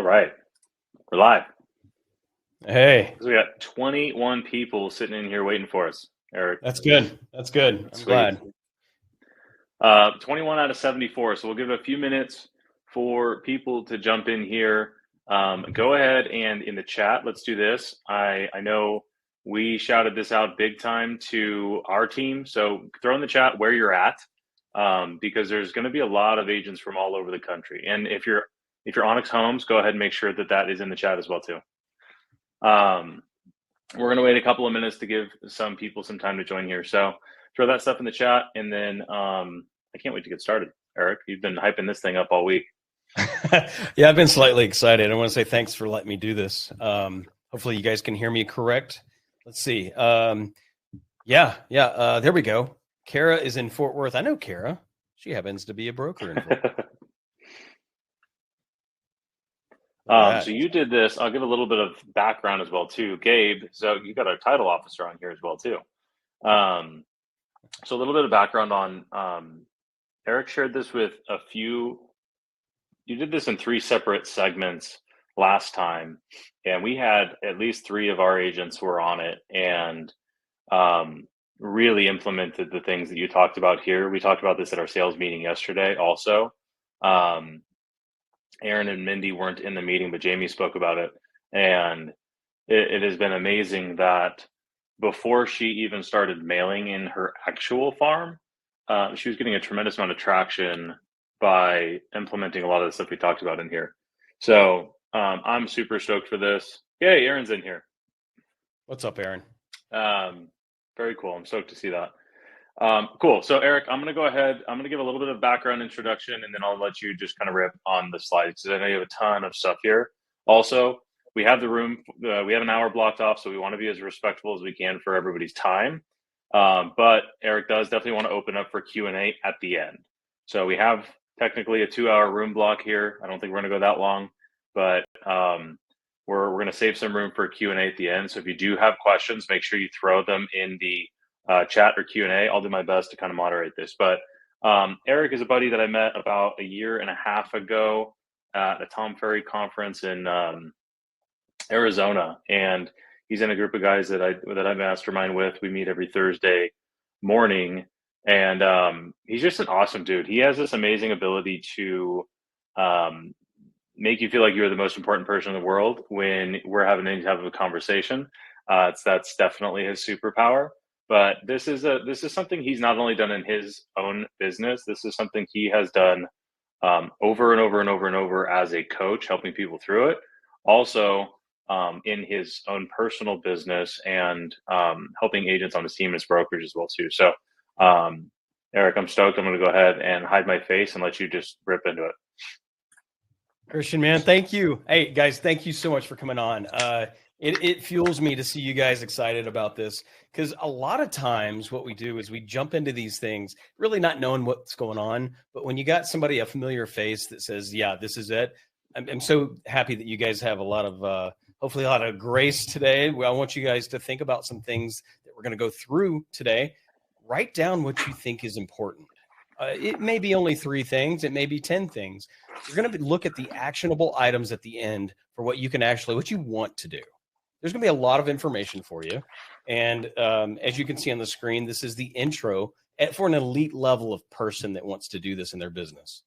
All right, we're live. Hey, So we got 21 people sitting in here waiting for us, Eric. that's good. That's good. I'm Sweet. glad. 21 out of 74. So we'll give it a few minutes for people to jump in here. Go ahead and in the chat, let's do this. I know we shouted this out big time to our team. So throw in the chat where you're at, because there's going to be a lot of agents from all over the country. And if you're Onyx Homes, go ahead and make sure that that is in the chat as well too. We're going to wait a couple of minutes to give some people some time to join here. So throw that stuff in the chat, and then I can't wait to get started. Eric, you've been hyping this thing up all week. Yeah, I've been slightly excited. I want to say thanks for letting me do this. Hopefully you guys can hear me correct. Let's see. There we go. Kara is in Fort Worth. I know Kara. She happens to be a broker in Fort Worth. So you did this. I'll give a little bit of background as well too. Gabe, so you got our title officer on here as well too. So a little bit of background on Eric shared this with a few. You did this in 3 separate segments last time, and we had at least 3 of our agents who were on it and really implemented the things that you talked about here. We talked about this at our sales meeting yesterday also. Aaron and Mindy weren't in the meeting, but Jamie spoke about it. And it has been amazing that before she even started mailing in her actual farm, she was getting a tremendous amount of traction by implementing a lot of the stuff we talked about in here. So I'm super stoked for this. Yay, Aaron's in here. What's up, Aaron? Very cool. I'm stoked to see that. Cool. So Eric, I'm going to go ahead. I'm going to give a little bit of background introduction, and then I'll let you just kind of rip on the slides, because I know you have a ton of stuff here. Also, we have the room. We have an hour blocked off, so we want to be as respectful as we can for everybody's time. But Eric does definitely want to open up for Q&A at the end. So we have technically a 2-hour room block here. I don't think we're going to go that long, but we're going to save some room for Q&A at the end. So if you do have questions, make sure you throw them in the chat or Q&A. I'll do my best to kind of moderate this. But Eric is a buddy that I met about a year and a half ago at a Tom Ferry conference in Arizona, and he's in a group of guys that I mastermind with. We meet every Thursday morning, and he's just an awesome dude. He has this amazing ability to make you feel like you're the most important person in the world when we're having any type of a conversation. That's definitely his superpower. But this is something he's not only done in his own business. This is something he has done over and over and over and over as a coach, helping people through it. Also, in his own personal business and helping agents on his team as brokerage as well too. So, Eric, I'm stoked. I'm going to go ahead and hide my face and let you just rip into it. Christian, man, thank you. Hey, guys, thank you so much for coming on. It fuels me to see you guys excited about this, because a lot of times what we do is we jump into these things really not knowing what's going on. But when you got somebody, a familiar face that says, yeah, this is it. I'm so happy that you guys have a lot of, hopefully a lot of grace today. I want you guys to think about some things that we're going to go through today. Write down what you think is important. It may be only 3 things. It may be 10 things. You're going to look at the actionable items at the end for what you want to do. There's going to be a lot of information for you. And as you can see on the screen, this is the intro for an elite level of person that wants to do this in their business.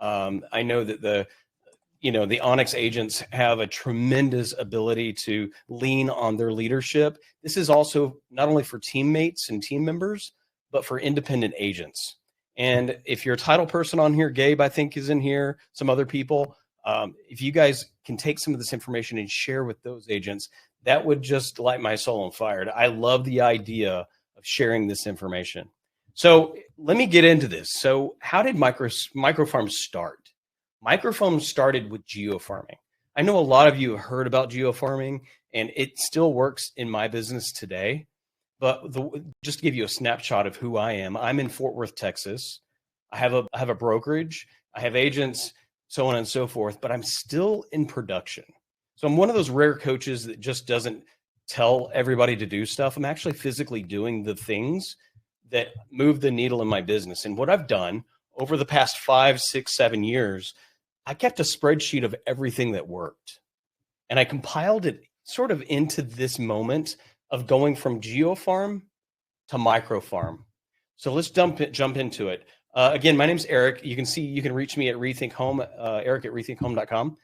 I know that the Onyx agents have a tremendous ability to lean on their leadership. This is also not only for teammates and team members, but for independent agents. And if you're a title person on here, Gabe, I think is in here, some other people, if you guys can take some of this information and share with those agents, that would just light my soul on fire. I love the idea of sharing this information. So let me get into this. So how did MicroFarm start? MicroFarm started with geofarming. I know a lot of you have heard about geofarming, and it still works in my business today. But just to give you a snapshot of who I am, I'm in Fort Worth, Texas. I have a brokerage. I have agents, so on and so forth, but I'm still in production. So I'm one of those rare coaches that just doesn't tell everybody to do stuff. I'm actually physically doing the things that move the needle in my business. And what I've done over the past 5, 6, 7 years, I kept a spreadsheet of everything that worked. And I compiled it sort of into this moment of going from GeoFarm to MicroFarm. So let's jump into it. Again, my name's Eric. You can reach me at Rethink Home, Eric at rethinkhome.com.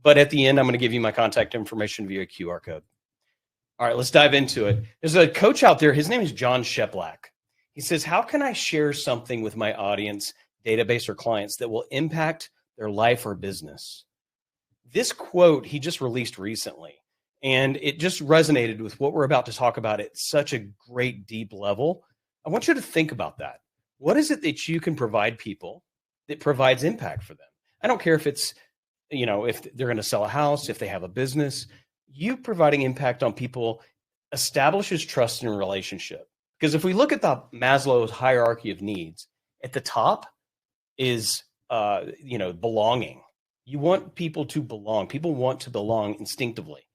But at the end, I'm going to give you my contact information via QR code. All right, let's dive into it. There's a coach out there. His name is John Sheplack. He says, how can I share something with my audience, database, or clients that will impact their life or business? This quote he just released recently, and it just resonated with what we're about to talk about at such a great deep level. I want you to think about that. What is it that you can provide people that provides impact for them? I don't care if it's, if they're going to sell a house, if they have a business, you providing impact on people establishes trust and relationship. Because if we look at the Maslow's hierarchy of needs, at the top is, belonging. You want people to belong. People want to belong instinctively.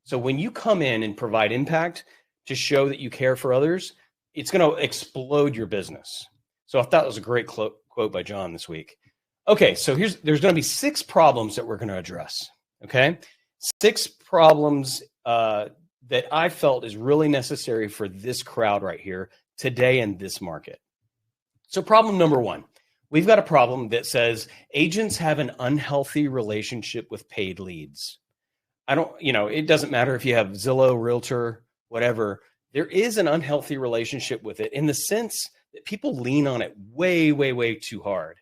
So when you come in and provide impact to show that you care for others, it's going to explode your business. So I thought it was a great quote by John this week. Okay, so there's going to be 6 problems that we're going to address. Okay, 6 problems that I felt is really necessary for this crowd right here today in this market. So problem number 1. We've got a problem that says agents have an unhealthy relationship with paid leads. It doesn't matter if you have Zillow, Realtor, whatever. There is an unhealthy relationship with it in the sense that people lean on it way, way, way too hard.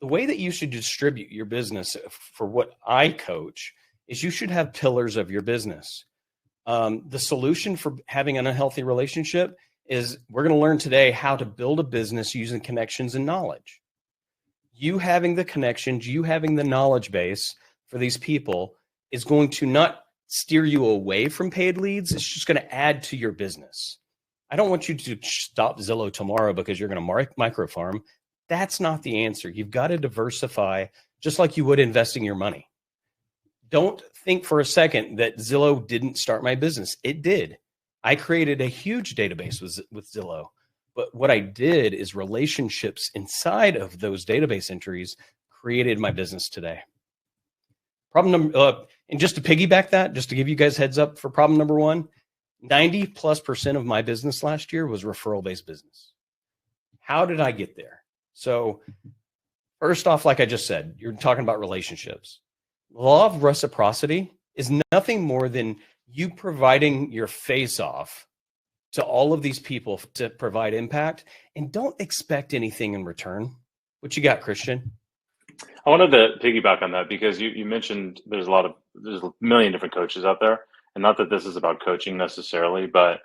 The way that you should distribute your business for what I coach is you should have pillars of your business. The solution for having an unhealthy relationship is we're going to learn today how to build a business using connections and knowledge. You having the connections, you having the knowledge base for these people is going to not steer you away from paid leads. It's just going to add to your business. I don't want you to stop Zillow tomorrow because you're going to MicroFarm. That's not the answer. You've got to diversify just like you would investing your money. Don't think for a second that Zillow didn't start my business. It did. I created a huge database with Zillow. But what I did is relationships inside of those database entries created my business today. Problem number, and just to piggyback that, just to give you guys heads up for problem number 1, 90+% of my business last year was referral-based business. How did I get there? So first off, like I just said, you're talking about relationships. The law of reciprocity is nothing more than you providing your face off to all of these people to provide impact, and don't expect anything in return. What you got, Christian? I wanted to piggyback on that because you mentioned there's a million different coaches out there, and not that this is about coaching necessarily, but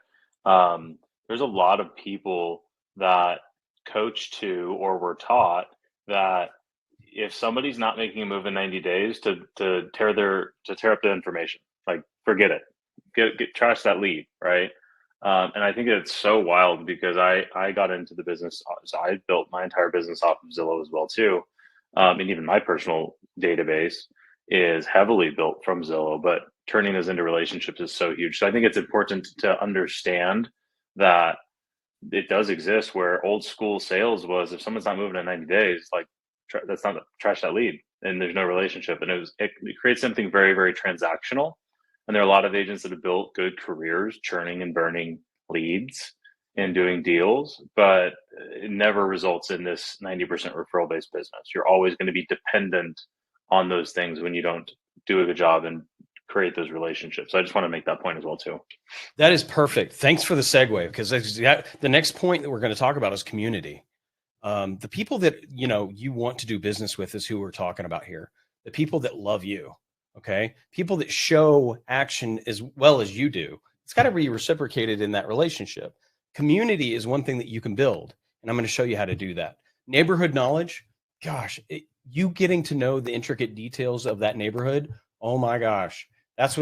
there's a lot of people that coach to or were taught that if somebody's not making a move in 90 days to tear up the information, like forget it, get trash that lead, right? And I think it's so wild because I got into the business, so I built my entire business off of Zillow as well too. And even my personal database is heavily built from Zillow, but turning this into relationships is so huge. So I think it's important to understand that it does exist where old school sales was, if someone's not moving in 90 days, like that's not trash that lead and there's no relationship. And it creates something very, very transactional. And there are a lot of agents that have built good careers churning and burning leads and doing deals, but it never results in this 90% referral based business. You're always going to be dependent on those things when you don't do a good job and create those relationships. So I just want to make that point as well too. That is perfect. Thanks for the segue, because the next point that we're going to talk about is community. The people that you want to do business with is who we're talking about here. The people that love you. Okay. People that show action as well as you do. It's got to be reciprocated in that relationship. Community is one thing that you can build, and I'm going to show you how to do that. Neighborhood knowledge. Gosh, you getting to know the intricate details of that neighborhood. Oh my gosh. That's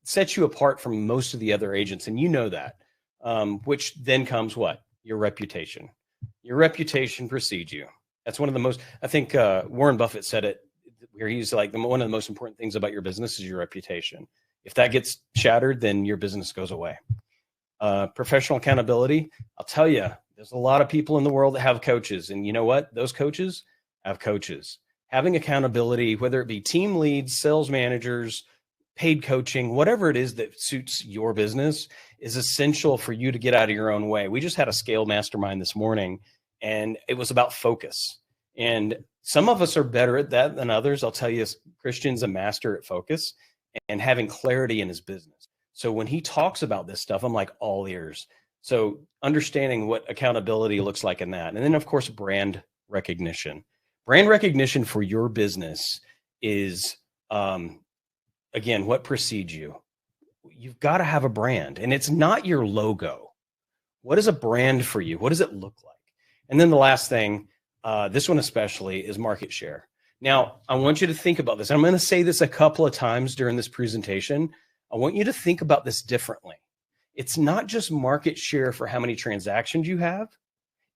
sets you apart from most of the other agents. And you know that, which then comes what? Your reputation. Your reputation precedes you. That's one of the most, I think Warren Buffett said it, where he's like, one of the most important things about your business is your reputation. If that gets shattered, then your business goes away. Professional accountability. I'll tell you, there's a lot of people in the world that have coaches. And you know what? Those coaches have coaches. Having accountability, whether it be team leads, sales managers, paid coaching, whatever it is that suits your business, is essential for you to get out of your own way. We just had a scale mastermind this morning, and it was about focus. And some of us are better at that than others. I'll tell you, Christian's a master at focus and having clarity in his business. So when he talks about this stuff, I'm like all ears. So understanding what accountability looks like in that. And then, of course, brand recognition. Brand recognition for your business is, again, what precedes you. You've got to have a brand, and it's not your logo. What is a brand for you? What does it look like? And then the last thing, this one especially, is market share. Now, I want you to think about this. I'm going to say this a couple of times during this presentation. I want you to think about this differently. It's not just market share for how many transactions you have.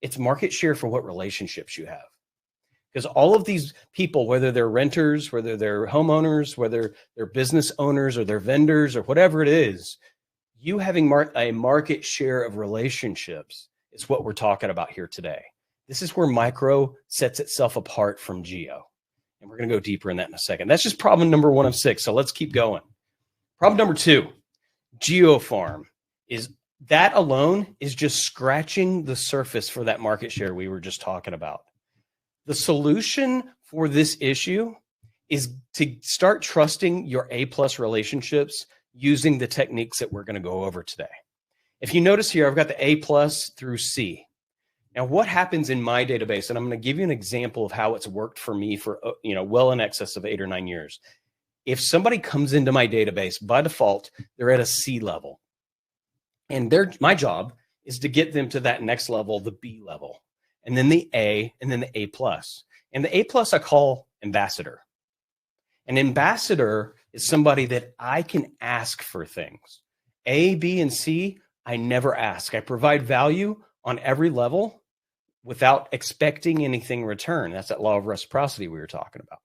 It's market share for what relationships you have. Because all of these people, whether they're renters, whether they're homeowners, whether they're business owners or they're vendors or whatever it is, you having a market share of relationships is what we're talking about here today. This is where micro sets itself apart from geo. And we're going to go deeper in that in a second. That's just problem number 1 of 6. So let's keep going. Problem number 2, GeoFarm, is that alone is just scratching the surface for that market share we were just talking about. The solution for this issue is to start trusting your A+ relationships using the techniques that we're going to go over today. If you notice here, I've got the A+ through C. Now, what happens in my database, and I'm going to give you an example of how it's worked for me for, well in excess of 8 or 9 years. If somebody comes into my database, by default, they're at a C level. And my job is to get them to that next level, the B level, and then the A, and then the A+. And the A+ I call ambassador. An ambassador is somebody that I can ask for things. A, B, and C, I never ask. I provide value on every level without expecting anything in return. That's that law of reciprocity we were talking about.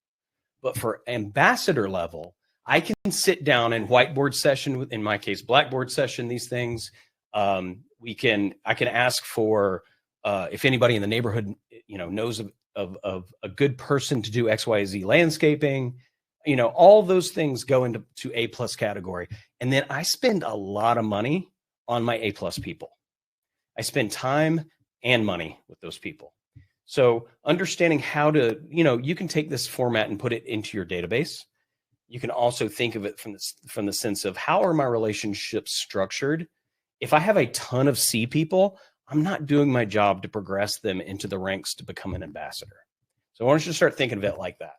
But for ambassador level, I can sit down in whiteboard session, in my case, blackboard session, these things. I can ask for, if anybody in the neighborhood, knows of a good person to do XYZ landscaping, all those things go into A+ category. And then I spend a lot of money on my A+ people. I spend time and money with those people. So understanding how to, you can take this format and put it into your database. You can also think of it from the sense of, how are my relationships structured? If I have a ton of C people, I'm not doing my job to progress them into the ranks to become an ambassador. So I want you to start thinking of it like that.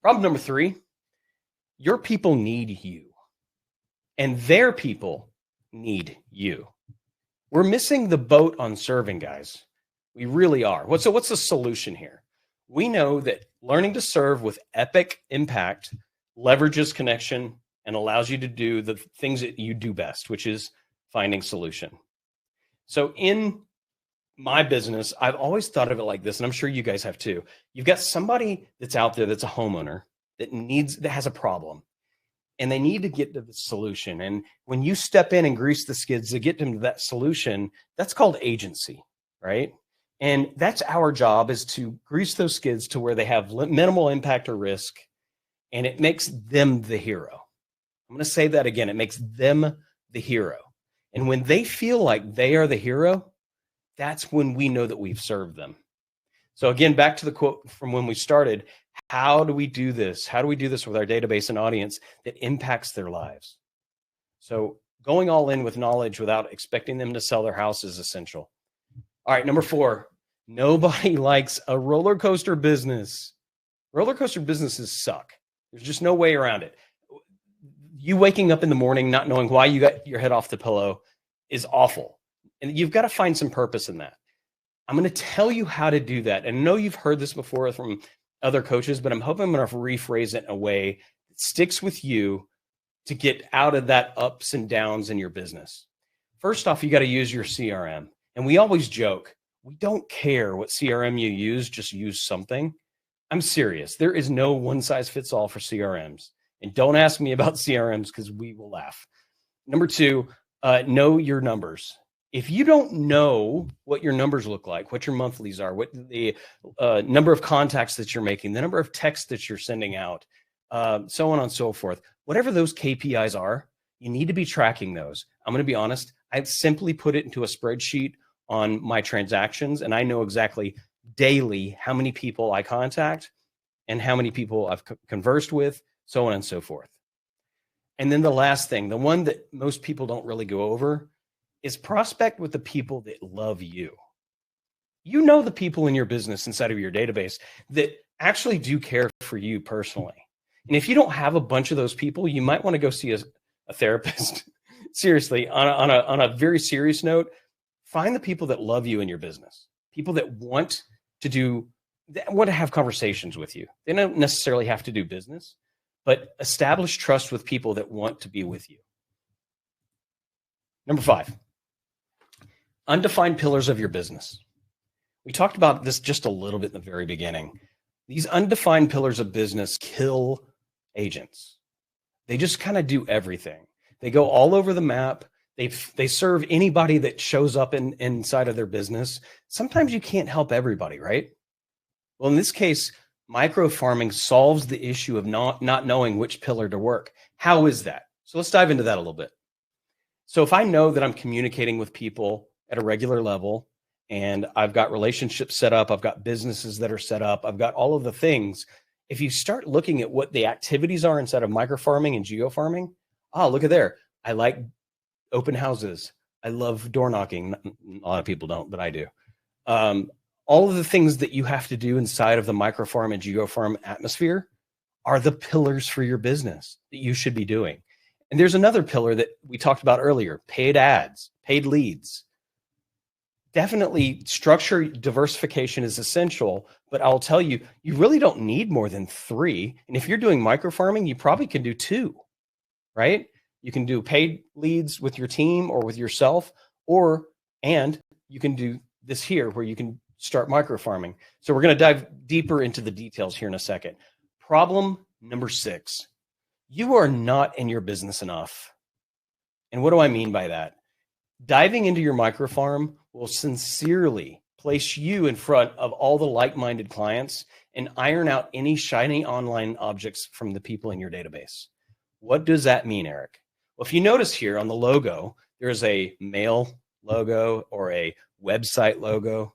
Problem number 3, your people need you, and their people need you. We're missing the boat on serving, guys. We really are. So what's the solution here? We know that learning to serve with epic impact leverages connection and allows you to do the things that you do best, which is finding solution. So in my business, I've always thought of it like this, and I'm sure you guys have too. You've got somebody that's out there that's a homeowner that has a problem, and they need to get to the solution. And when you step in and grease the skids to get them to that solution, that's called agency, right? And that's our job, is to grease those skids to where they have minimal impact or risk, and it makes them the hero. I'm going to say that again. It makes them the hero. And when they feel like they are the hero, that's when we know that we've served them. So again, back to the quote from when we started, how do we do this? How do we do this with our database and audience that impacts their lives? So going all in with knowledge without expecting them to sell their house is essential. All right, number 4, nobody likes a roller coaster business. Roller coaster businesses suck. There's just no way around it. You waking up in the morning not knowing why you got your head off the pillow is awful. And you've got to find some purpose in that. I'm going to tell you how to do that. And I know you've heard this before from other coaches, but I'm hoping I'm going to rephrase it in a way that sticks with you to get out of that ups and downs in your business. First off, you got to use your CRM. And we always joke, we don't care what CRM you use, just use something. I'm serious. There is no one size fits all for CRMs. And don't ask me about CRMs because we will laugh. Number 2, know your numbers. If you don't know what your numbers look like, what your monthlies are, what the number of contacts that you're making, the number of texts that you're sending out, so on and so forth, whatever those KPIs are, you need to be tracking those. I'm going to be honest. I've simply put it into a spreadsheet on my transactions, and I know exactly daily how many people I contact and how many people I've conversed with, so on and so forth. And then the last thing, the one that most people don't really go over, is prospect with the people that love you. You know the people in your business inside of your database that actually do care for you personally. And if you don't have a bunch of those people, you might want to go see a therapist. Seriously, on a very serious note, find the people that love you in your business, people that want to have conversations with you. They don't necessarily have to do business, but establish trust with people that want to be with you. Number 5. Undefined pillars of your business. We talked about this just a little bit in the very beginning. These undefined pillars of business kill agents. They just kind of do everything. They go all over the map. They serve anybody that shows up inside of their business. Sometimes you can't help everybody, right? Well, in this case, microfarming solves the issue of not knowing which pillar to work. How is that? So let's dive into that a little bit. So if I know that I'm communicating with people at a regular level and I've got relationships set up, I've got businesses that are set up, I've got all of the things. If you start looking at what the activities are inside of microfarming and geofarming, look at there. I like open houses. I love door knocking. A lot of people don't, but I do. All of the things that you have to do inside of the microfarm and geofarm atmosphere are the pillars for your business that you should be doing. And there's another pillar that we talked about earlier, paid ads, paid leads. Definitely structure diversification is essential, but I'll tell you, you really don't need more than 3. And if you're doing microfarming, you probably can do 2, right? You can do paid leads with your team or with yourself, and you can do this here where you can start microfarming. So we're going to dive deeper into the details here in a second. Problem number 6. You are not in your business enough. And what do I mean by that? Diving into your microfarm will sincerely place you in front of all the like-minded clients and iron out any shiny online objects from the people in your database. What does that mean, Eric? Well, if you notice here on the logo, there's a mail logo or a website logo.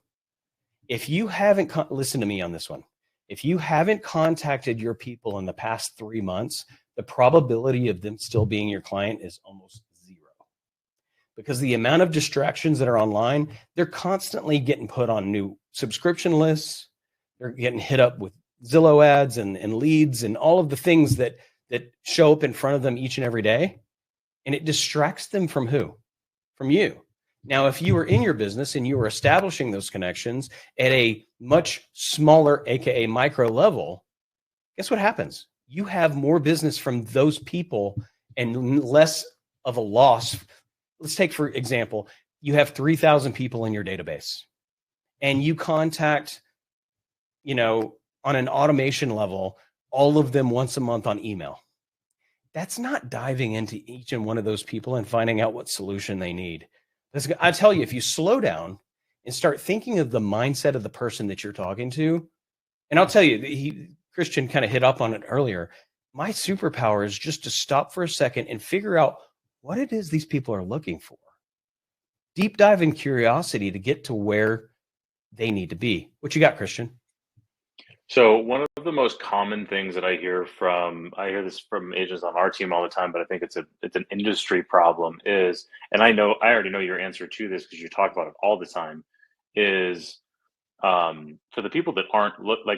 If you haven't, listen to me on this one. If you haven't contacted your people in the past 3 months, the probability of them still being your client is almost 0. Because the amount of distractions that are online, they're constantly getting put on new subscription lists. They're getting hit up with Zillow ads and leads and all of the things that show up in front of them each and every day. And it distracts them from who? From you. Now, if you were in your business and you were establishing those connections at a much smaller, AKA micro level, guess what happens? You have more business from those people and less of a loss. Let's take, for example, you have 3,000 people in your database and you contact, on an automation level, all of them once a month on email. That's not diving into each and one of those people and finding out what solution they need. I tell you, if you slow down and start thinking of the mindset of the person that you're talking to, and I'll tell you, Christian kind of hit up on it earlier. My superpower is just to stop for a second and figure out what it is these people are looking for. Deep dive in curiosity to get to where they need to be. What you got, Christian? So one of the most common things that I hear this from agents on our team all the time, but I think it's an industry problem is, and I already know your answer to this because you talk about it all the time, is for the people that aren't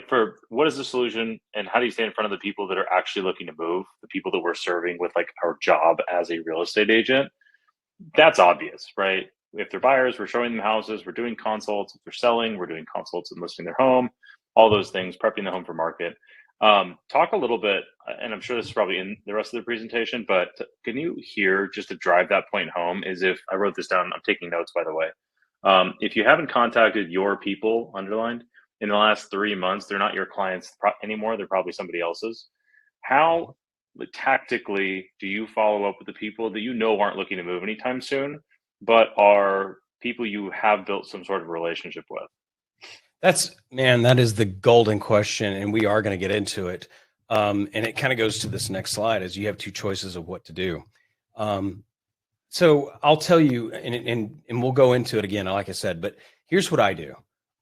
for what is the solution and how do you stay in front of the people that are actually looking to move, the people that we're serving with like our job as a real estate agent? That's obvious, right? If they're buyers, we're showing them houses, we're doing consults. If they're selling, we're doing consults and listing their home, all those things, prepping the home for market. Talk a little bit, and I'm sure this is probably in the rest of the presentation, but can you hear, just to drive that point home, is if I wrote this down, I'm taking notes, by the way. If you haven't contacted your people, underlined, in the last 3 months, they're not your clients anymore. They're probably somebody else's. How tactically do you follow up with the people that you know aren't looking to move anytime soon, but are people you have built some sort of relationship with? That is the golden question, and we are going to get into it. And it kind of goes to this next slide, as you have two choices of what to do. So I'll tell you, and we'll go into it again, like I said, but here's what I do.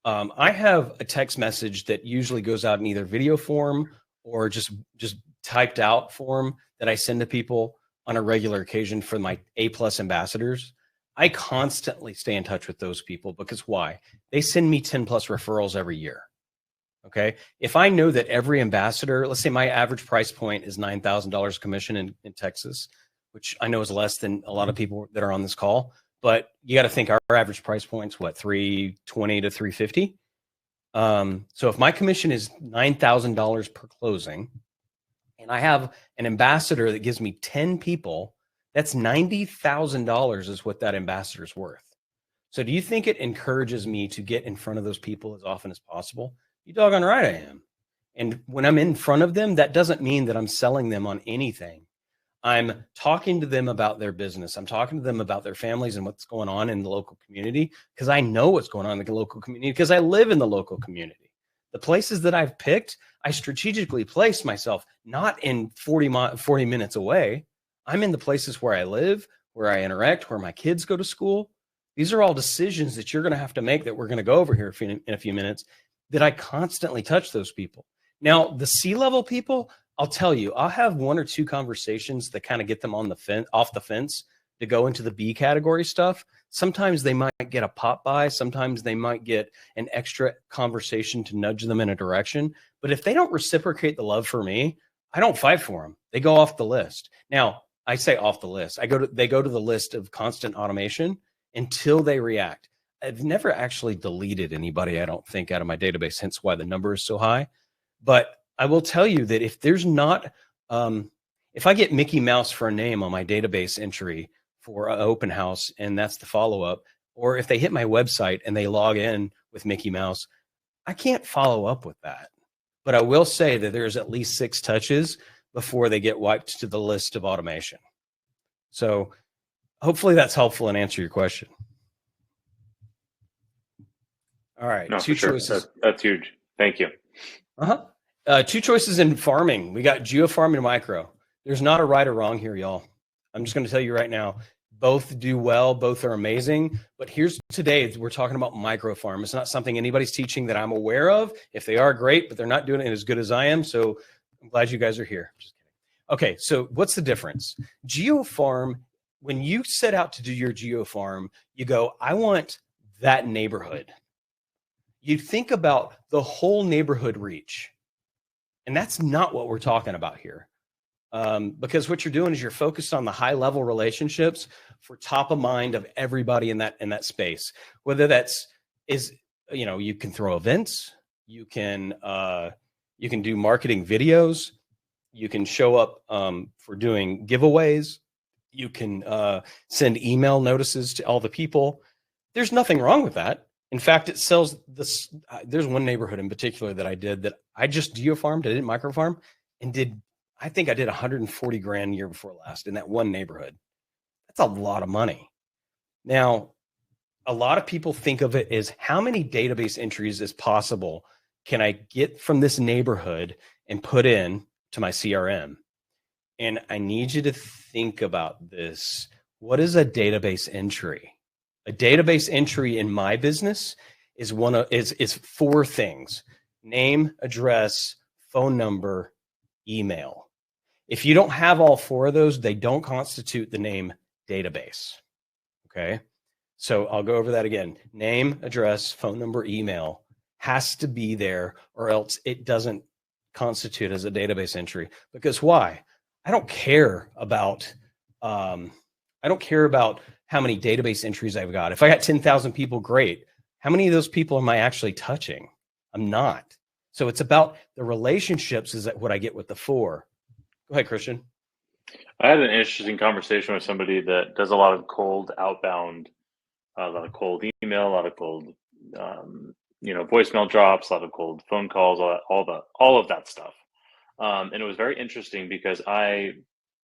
I have a text message that usually goes out in either video form or just typed out form that I send to people on a regular occasion for my A+ ambassadors. I constantly stay in touch with those people because why? They send me 10+ referrals every year. Okay. If I know that every ambassador, let's say my average price point is $9,000 commission in Texas, which I know is less than a lot of people that are on this call, but you got to think our average price point's what, $320 to $350. So if my commission is $9,000 per closing, and I have an ambassador that gives me 10 people, that's $90,000 is what that ambassador's worth. So do you think it encourages me to get in front of those people as often as possible? You doggone right I am. And when I'm in front of them, that doesn't mean that I'm selling them on anything. I'm talking to them about their business. I'm talking to them about their families and what's going on in the local community, because I know what's going on in the local community because I live in the local community. The places that I've picked, I strategically place myself not in 40 minutes away. I'm in the places where I live, where I interact, where my kids go to school. These are all decisions that you're going to have to make that we're going to go over here in a few minutes, that I constantly touch those people. Now, the C-level people, I'll tell you, I'll have one or two conversations that kind of get them on the fence, off the fence, to go into the B category stuff. Sometimes they might get a pop by. Sometimes they might get an extra conversation to nudge them in a direction. But if they don't reciprocate the love for me, I don't fight for them. They go off the list. Now, I say off the list. They go to the list of constant automation until they react. I've never actually deleted anybody, I don't think, out of my database, hence why the number is so high. But I will tell you that if there's not, if I get Mickey Mouse for a name on my database entry for an open house, and that's the follow-up, or if they hit my website and they log in with Mickey Mouse, I can't follow up with that. But I will say that there's at least 6 touches before they get wiped to the list of automation. So hopefully that's helpful and answer your question. All right. No, 2 choices. That's huge. Thank you. 2 choices in farming. We got GeoFarm and micro. There's not a right or wrong here, y'all. I'm just going to tell you right now, both do well. Both are amazing. But here's today, we're talking about MicroFarm. It's not something anybody's teaching that I'm aware of. If they are, great, but they're not doing it as good as I am. So I'm glad you guys are here. Just kidding. Okay, so what's the difference? GeoFarm, when you set out to do your GeoFarm, you go, I want that neighborhood. You think about the whole neighborhood reach. And that's not what we're talking about here. Because what you're doing is you're focused on the high level relationships for top of mind of everybody in that space. Whether you can throw events, you can do marketing videos, you can show up for doing giveaways, you can send email notices to all the people. There's nothing wrong with that. In fact, it sells this. There's one neighborhood in particular that I did that I just GeoFarmed. I didn't MicroFarm, and I think I did 140 grand year before last in that one neighborhood. That's a lot of money. Now, a lot of people think of it as how many database entries as possible can I get from this neighborhood and put in to my CRM? And I need you to think about this. What is a database entry? A database entry in my business is is 4 things: name, address, phone number, email. If you don't have all 4 of those, they don't constitute the name database. Okay. So I'll go over that again. Name, address, phone number, email has to be there, or else it doesn't constitute as a database entry. Because why? I don't care about how many database entries I've got. If I got 10,000 people, great. How many of those people am I actually touching? I'm not. So it's about the relationships is what I get with the 4. Go ahead, Christian. I had an interesting conversation with somebody that does a lot of cold outbound, a lot of cold email, a lot of cold, voicemail drops, a lot of cold phone calls, all of that stuff. And it was very interesting because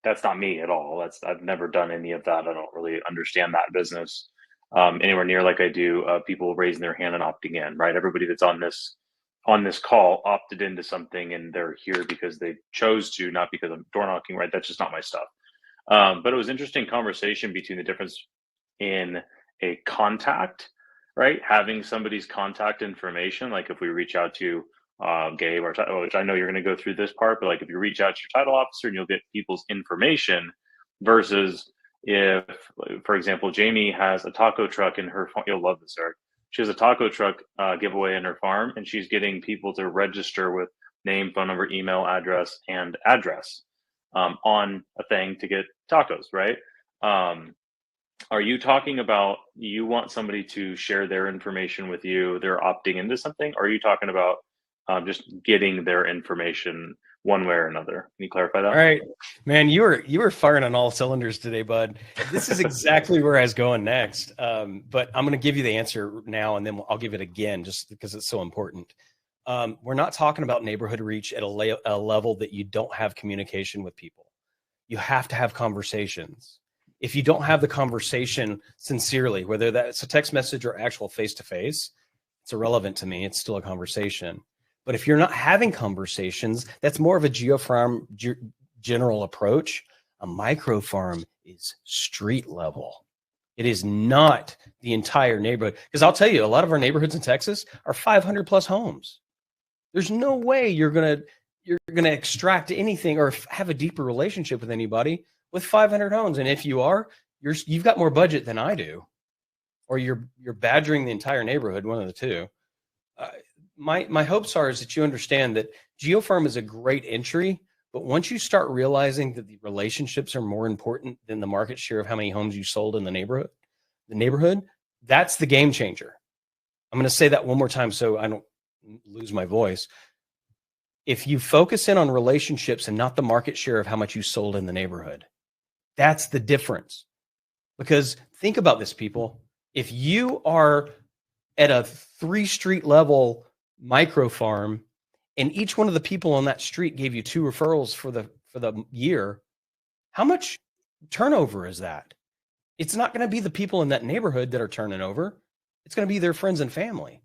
that's not me at all. I've never done any of that. I don't really understand that business. anywhere near like I do people raising their hand and opting in, right? Everybody that's on this call opted into something and they're here because they chose to, not because I'm door knocking, right? That's just not my stuff. But it was interesting conversation between the difference in a contact, right? Having somebody's contact information, like if we reach out to Gabe, or which I know you're going to go through this part, but like if you reach out to your title officer and you'll get people's information versus if, for example, Jamie has a taco truck in her, you'll love this, Eric. She has a taco truck giveaway in her farm, and she's getting people to register with name, phone number, email address, and address on a thing to get tacos, right? Are you talking about you want somebody to share their information with you, they're opting into something, or are you talking about just getting their information one way or another? Can you clarify that? All right, man, you were firing on all cylinders today, bud. This is exactly where I was going next. But I'm going to give you the answer now, and then I'll give it again, just because it's so important. We're not talking about neighborhood reach at a level that you don't have communication with people. You have to have conversations. If you don't have the conversation sincerely, whether that's a text message or actual face-to-face, it's irrelevant to me. It's still a conversation. But if you're not having conversations, that's more of a GeoFarm general approach. A MicroFarm is street level. It is not the entire neighborhood. Because I'll tell you, a lot of our neighborhoods in Texas are 500 plus homes. There's no way you're gonna extract anything or have a deeper relationship with anybody with 500 homes. And if you are, you've got more budget than I do, or you're badgering the entire neighborhood, one of the two. My hopes are is that you understand that GeoFarm is a great entry, but once you start realizing that the relationships are more important than the market share of how many homes you sold in the neighborhood, that's the game changer. I'm going to say that one more time so I don't lose my voice. If you focus in on relationships and not the market share of how much you sold in the neighborhood, that's the difference. Because think about this, people. If you are at a 3-street level MicroFarm and each one of the people on that street gave you 2 referrals for the year, how much turnover is that? It's not going to be the people in that neighborhood that are turning over. It's going to be their friends and family.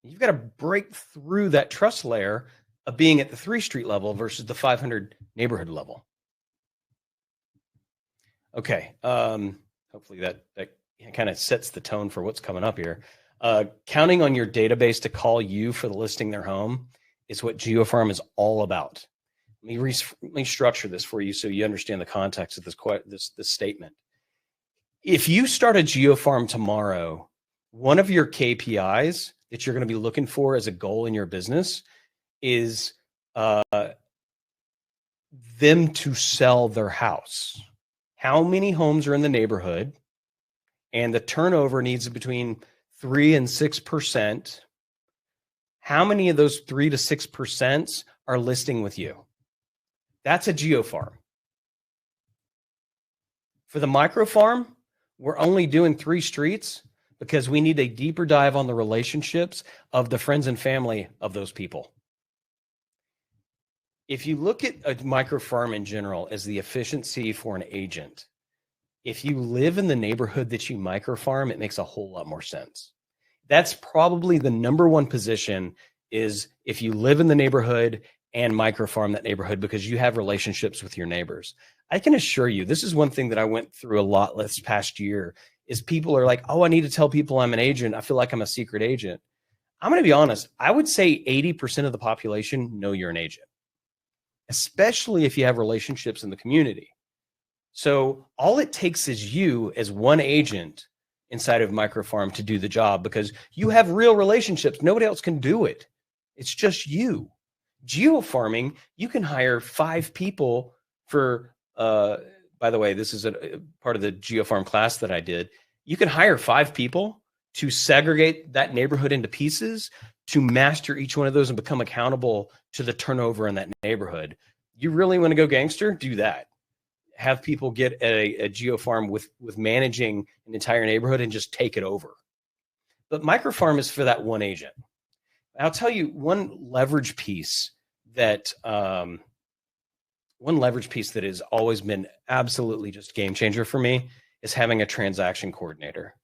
You've got to break through that trust layer of being at the 3-street level versus the 500 neighborhood level. Okay. Hopefully that kind of sets the tone for what's coming up here. Counting on your database to call you for the listing their home is what GeoFarm is all about. Let me structure this for you so you understand the context of this statement. If you start a GeoFarm tomorrow, one of your KPIs that you're going to be looking for as a goal in your business is them to sell their house. How many homes are in the neighborhood? And the turnover needs between 3 and 6%. How many of those 3 to 6% are listing with you? That's a GeoFarm. For the MicroFarm, we're only doing 3 streets because we need a deeper dive on the relationships of the friends and family of those people. If you look at a MicroFarm in general as the efficiency for an agent, if you live in the neighborhood that you MicroFarm, it makes a whole lot more sense. That's probably the number one position, is if you live in the neighborhood and MicroFarm that neighborhood because you have relationships with your neighbors. I can assure you, this is one thing that I went through a lot this past year, is people are like, oh, I need to tell people I'm an agent. I feel like I'm a secret agent. I'm going to be honest. I would say 80% of the population know you're an agent, especially if you have relationships in the community. So all it takes is you as one agent inside of MicroFarm to do the job because you have real relationships. Nobody else can do it. It's just you. GeoFarming, you can hire 5 people for, by the way, this is a part of the GeoFarm class that I did. You can hire 5 people to segregate that neighborhood into pieces, to master each one of those and become accountable to the turnover in that neighborhood. You really want to go gangster? Do that. Have people get a GeoFarm with managing an entire neighborhood and just take it over. But MicroFarm is for that one agent. I'll tell you one leverage piece that has always been absolutely just game changer for me is having a transaction coordinator.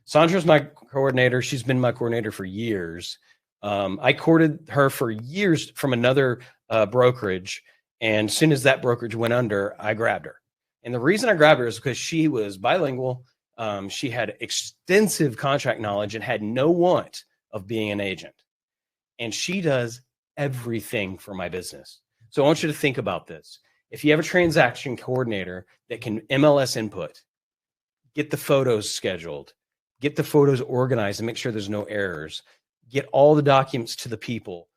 Sandra's my coordinator. She's been my coordinator for years. I courted her for years from another brokerage. And as soon as that brokerage went under, I grabbed her. And the reason I grabbed her is because she was bilingual. She had extensive contract knowledge and had no want of being an agent. And she does everything for my business. So I want you to think about this. If you have a transaction coordinator that can MLS input, get the photos scheduled, get the photos organized and make sure there's no errors, get all the documents to the people,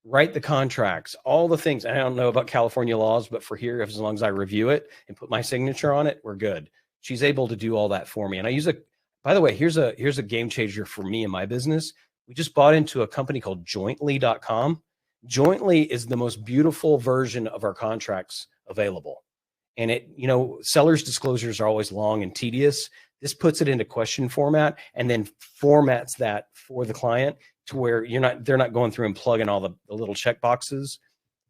write the contracts, all the things. I don't know about California laws, but for here, as long as I review it and put my signature on it, we're good. She's able to do all that for me. And I use by the way, here's a game changer for me and my business. We just bought into a company called jointly.com. Jointly is the most beautiful version of our contracts available. And sellers' disclosures are always long and tedious. This puts it into question format and then formats that for the client to where they're not going through and plugging all the little check boxes.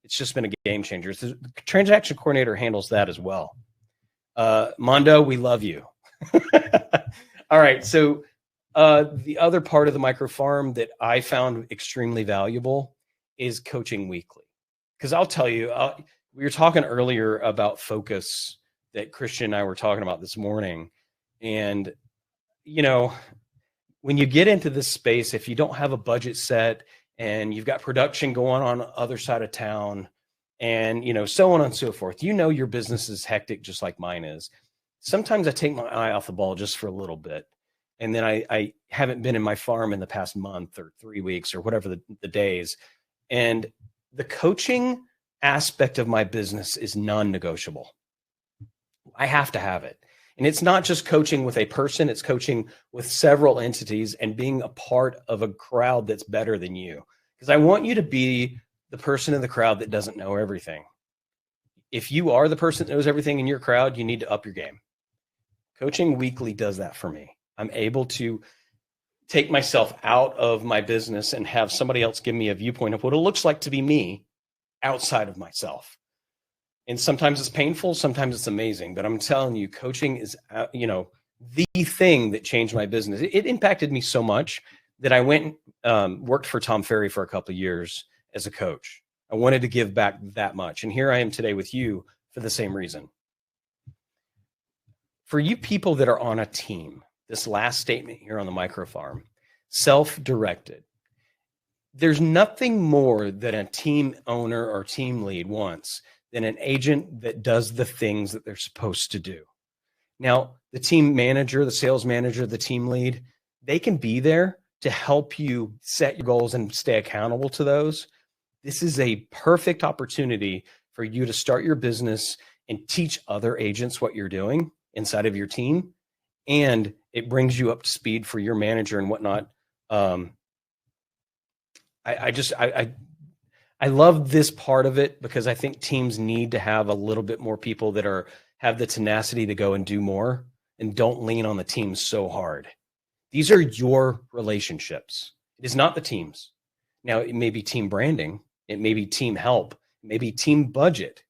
It's just been a game changer. The transaction coordinator handles that as well. Mondo, we love you. All right. So the other part of the MicroFarm that I found extremely valuable is coaching weekly. Because I'll tell you, we were talking earlier about focus that Christian and I were talking about this morning. And, when you get into this space, if you don't have a budget set and you've got production going on the other side of town and, so on and so forth, your business is hectic just like mine is. Sometimes I take my eye off the ball just for a little bit. And then I haven't been in my farm in the past month or 3 weeks or whatever the days. And the coaching aspect of my business is non-negotiable. I have to have it. And it's not just coaching with a person, it's coaching with several entities and being a part of a crowd that's better than you. Because I want you to be the person in the crowd that doesn't know everything. If you are the person that knows everything in your crowd, you need to up your game. Coaching weekly does that for me. I'm able to take myself out of my business and have somebody else give me a viewpoint of what it looks like to be me outside of myself. And sometimes it's painful, sometimes it's amazing, but I'm telling you, coaching is, the thing that changed my business. It impacted me so much that I went and worked for Tom Ferry for a couple of years as a coach. I wanted to give back that much. And here I am today with you for the same reason. For you people that are on a team, this last statement here on the MicroFarm, self-directed. There's nothing more that a team owner or team lead wants than an agent that does the things that they're supposed to do. Now, the team manager, the sales manager, the team lead, they can be there to help you set your goals and stay accountable to those. This is a perfect opportunity for you to start your business and teach other agents what you're doing inside of your team. And it brings you up to speed for your manager and whatnot. I love this part of it because I think teams need to have a little bit more people that have the tenacity to go and do more and don't lean on the team so hard. These are your relationships. It is not the team's. Now, it may be team branding. It may be team help. It may be team budget.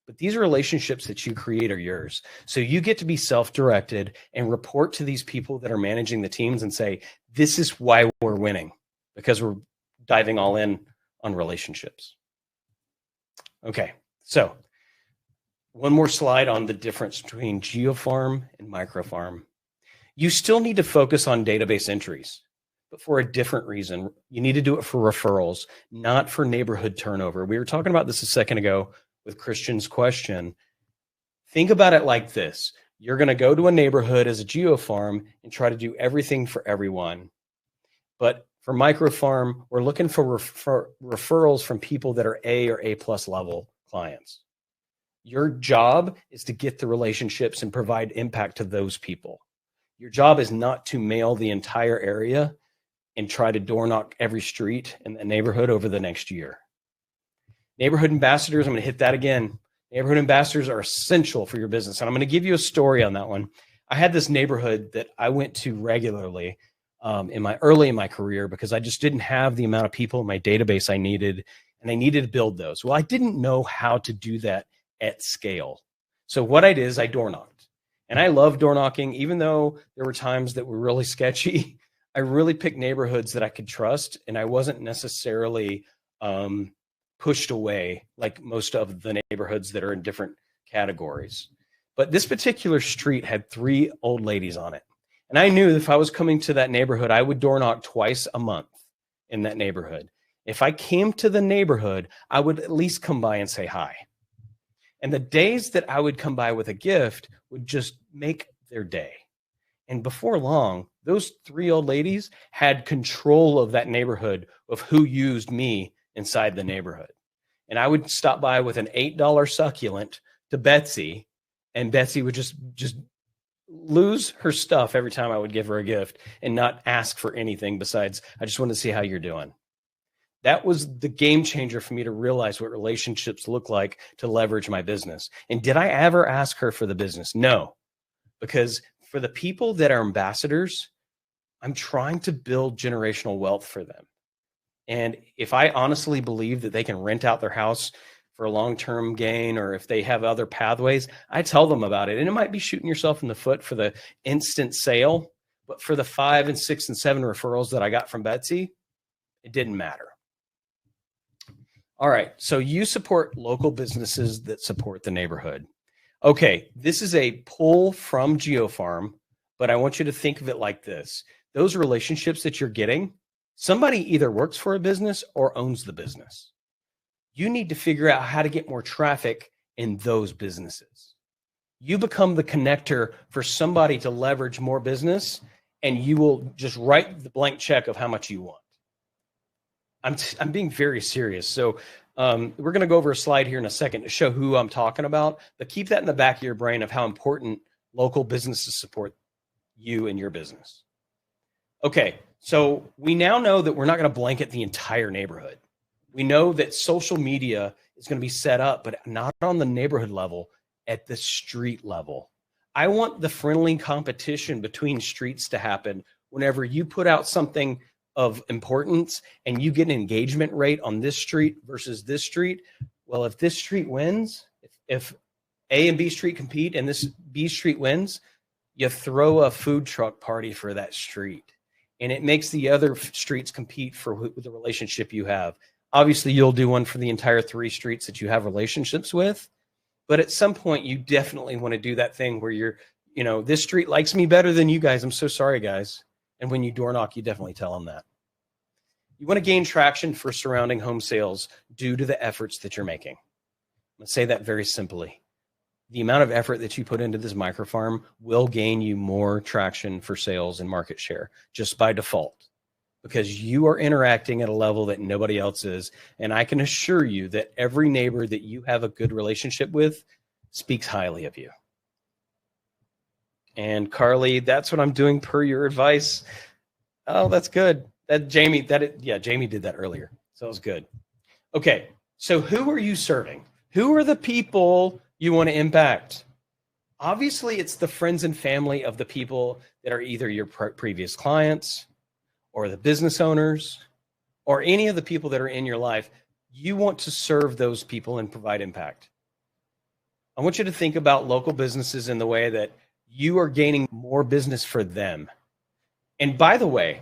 But these relationships that you create are yours. So you get to be self-directed and report to these people that are managing the teams and say, this is why we're winning, because we're diving all in on relationships. Okay, so one more slide on the difference between GeoFarm and MicroFarm. You still need to focus on database entries, but for a different reason. You need to do it for referrals, not for neighborhood turnover. We were talking about this a second ago with Christian's question. Think about it like this. You're going to go to a neighborhood as a GeoFarm and try to do everything for everyone. But for MicroFarm, we're looking for referrals from people that are A or A+ level clients. Your job is to get the relationships and provide impact to those people. Your job is not to mail the entire area and try to door knock every street in the neighborhood over the next year. Neighborhood ambassadors, I'm going to hit that again. Neighborhood ambassadors are essential for your business. And I'm going to give you a story on that one. I had this neighborhood that I went to regularly early in my career because I just didn't have the amount of people in my database I needed, and I needed to build those. Well, I didn't know how to do that at scale. So what I did is I door knocked. And I love door knocking, even though there were times that were really sketchy. I really picked neighborhoods that I could trust, and I wasn't necessarily pushed away like most of the neighborhoods that are in different categories. But this particular street had 3 old ladies on it. And I knew if I was coming to that neighborhood, I would door knock twice a month in that neighborhood. If I came to the neighborhood, I would at least come by and say hi. And the days that I would come by with a gift would just make their day. And before long, those 3 old ladies had control of that neighborhood of who used me inside the neighborhood. And I would stop by with an $8 succulent to Betsy, and Betsy would just lose her stuff every time I would give her a gift and not ask for anything besides, I just wanted to see how you're doing. That was the game changer for me to realize what relationships look like to leverage my business. And did I ever ask her for the business? No, because for the people that are ambassadors, I'm trying to build generational wealth for them. And if I honestly believe that they can rent out their house for a long-term gain, or if they have other pathways, I tell them about it. And it might be shooting yourself in the foot for the instant sale, but for the 5 and 6 and 7 referrals that I got from Betsy, it didn't matter. All right, so you support local businesses that support the neighborhood. Okay, this is a pull from GeoFarm, but I want you to think of it like this. Those relationships that you're getting, somebody either works for a business or owns the business. You need to figure out how to get more traffic in those businesses. You become the connector for somebody to leverage more business, and you will just write the blank check of how much you want. I'm being very serious. So we're going to go over a slide here in a second to show who I'm talking about, but keep that in the back of your brain of how important local businesses support you and your business. Okay, so we now know that we're not going to blanket the entire neighborhood. We know that social media is going to be set up, but not on the neighborhood level, at the street level. I want the friendly competition between streets to happen whenever you put out something of importance and you get an engagement rate on this street versus this street. Well, if this street wins, if A and B street compete and this B street wins, you throw a food truck party for that street. And it makes the other streets compete for the relationship you have. Obviously, you'll do one for the entire 3 streets that you have relationships with. But at some point, you definitely want to do that thing where you're, this street likes me better than you guys. I'm so sorry, guys. And when you door knock, you definitely tell them that. You want to gain traction for surrounding home sales due to the efforts that you're making. I'm going to say that very simply. The amount of effort that you put into this MicroFarm will gain you more traction for sales and market share just by default, because you are interacting at a level that nobody else is. And I can assure you that every neighbor that you have a good relationship with speaks highly of you. And Carly, that's what I'm doing per your advice. Oh, that's good. Jamie did that earlier. So it was good. Okay. So who are you serving? Who are the people you want to impact? Obviously, it's the friends and family of the people that are either your previous clients or the business owners or any of the people that are in your life. You want to serve those people and provide impact. I want you to think about local businesses in the way that you are gaining more business for them. And by the way,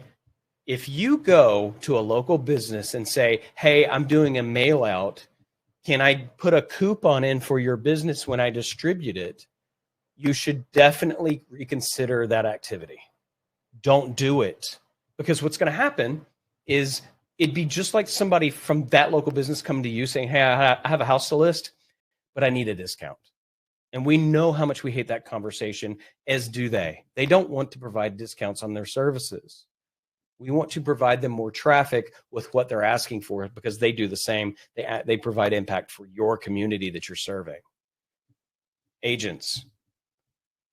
if you go to a local business and say, hey, I'm doing a mail out, can I put a coupon in for your business when I distribute it? You should definitely reconsider that activity. Don't do it, because what's going to happen is it'd be just like somebody from that local business coming to you saying, hey, I have a house to list, but I need a discount. And we know how much we hate that conversation, as do they. They don't want to provide discounts on their services. We want to provide them more traffic with what they're asking for, because they do the same. They provide impact for your community that you're serving. Agents.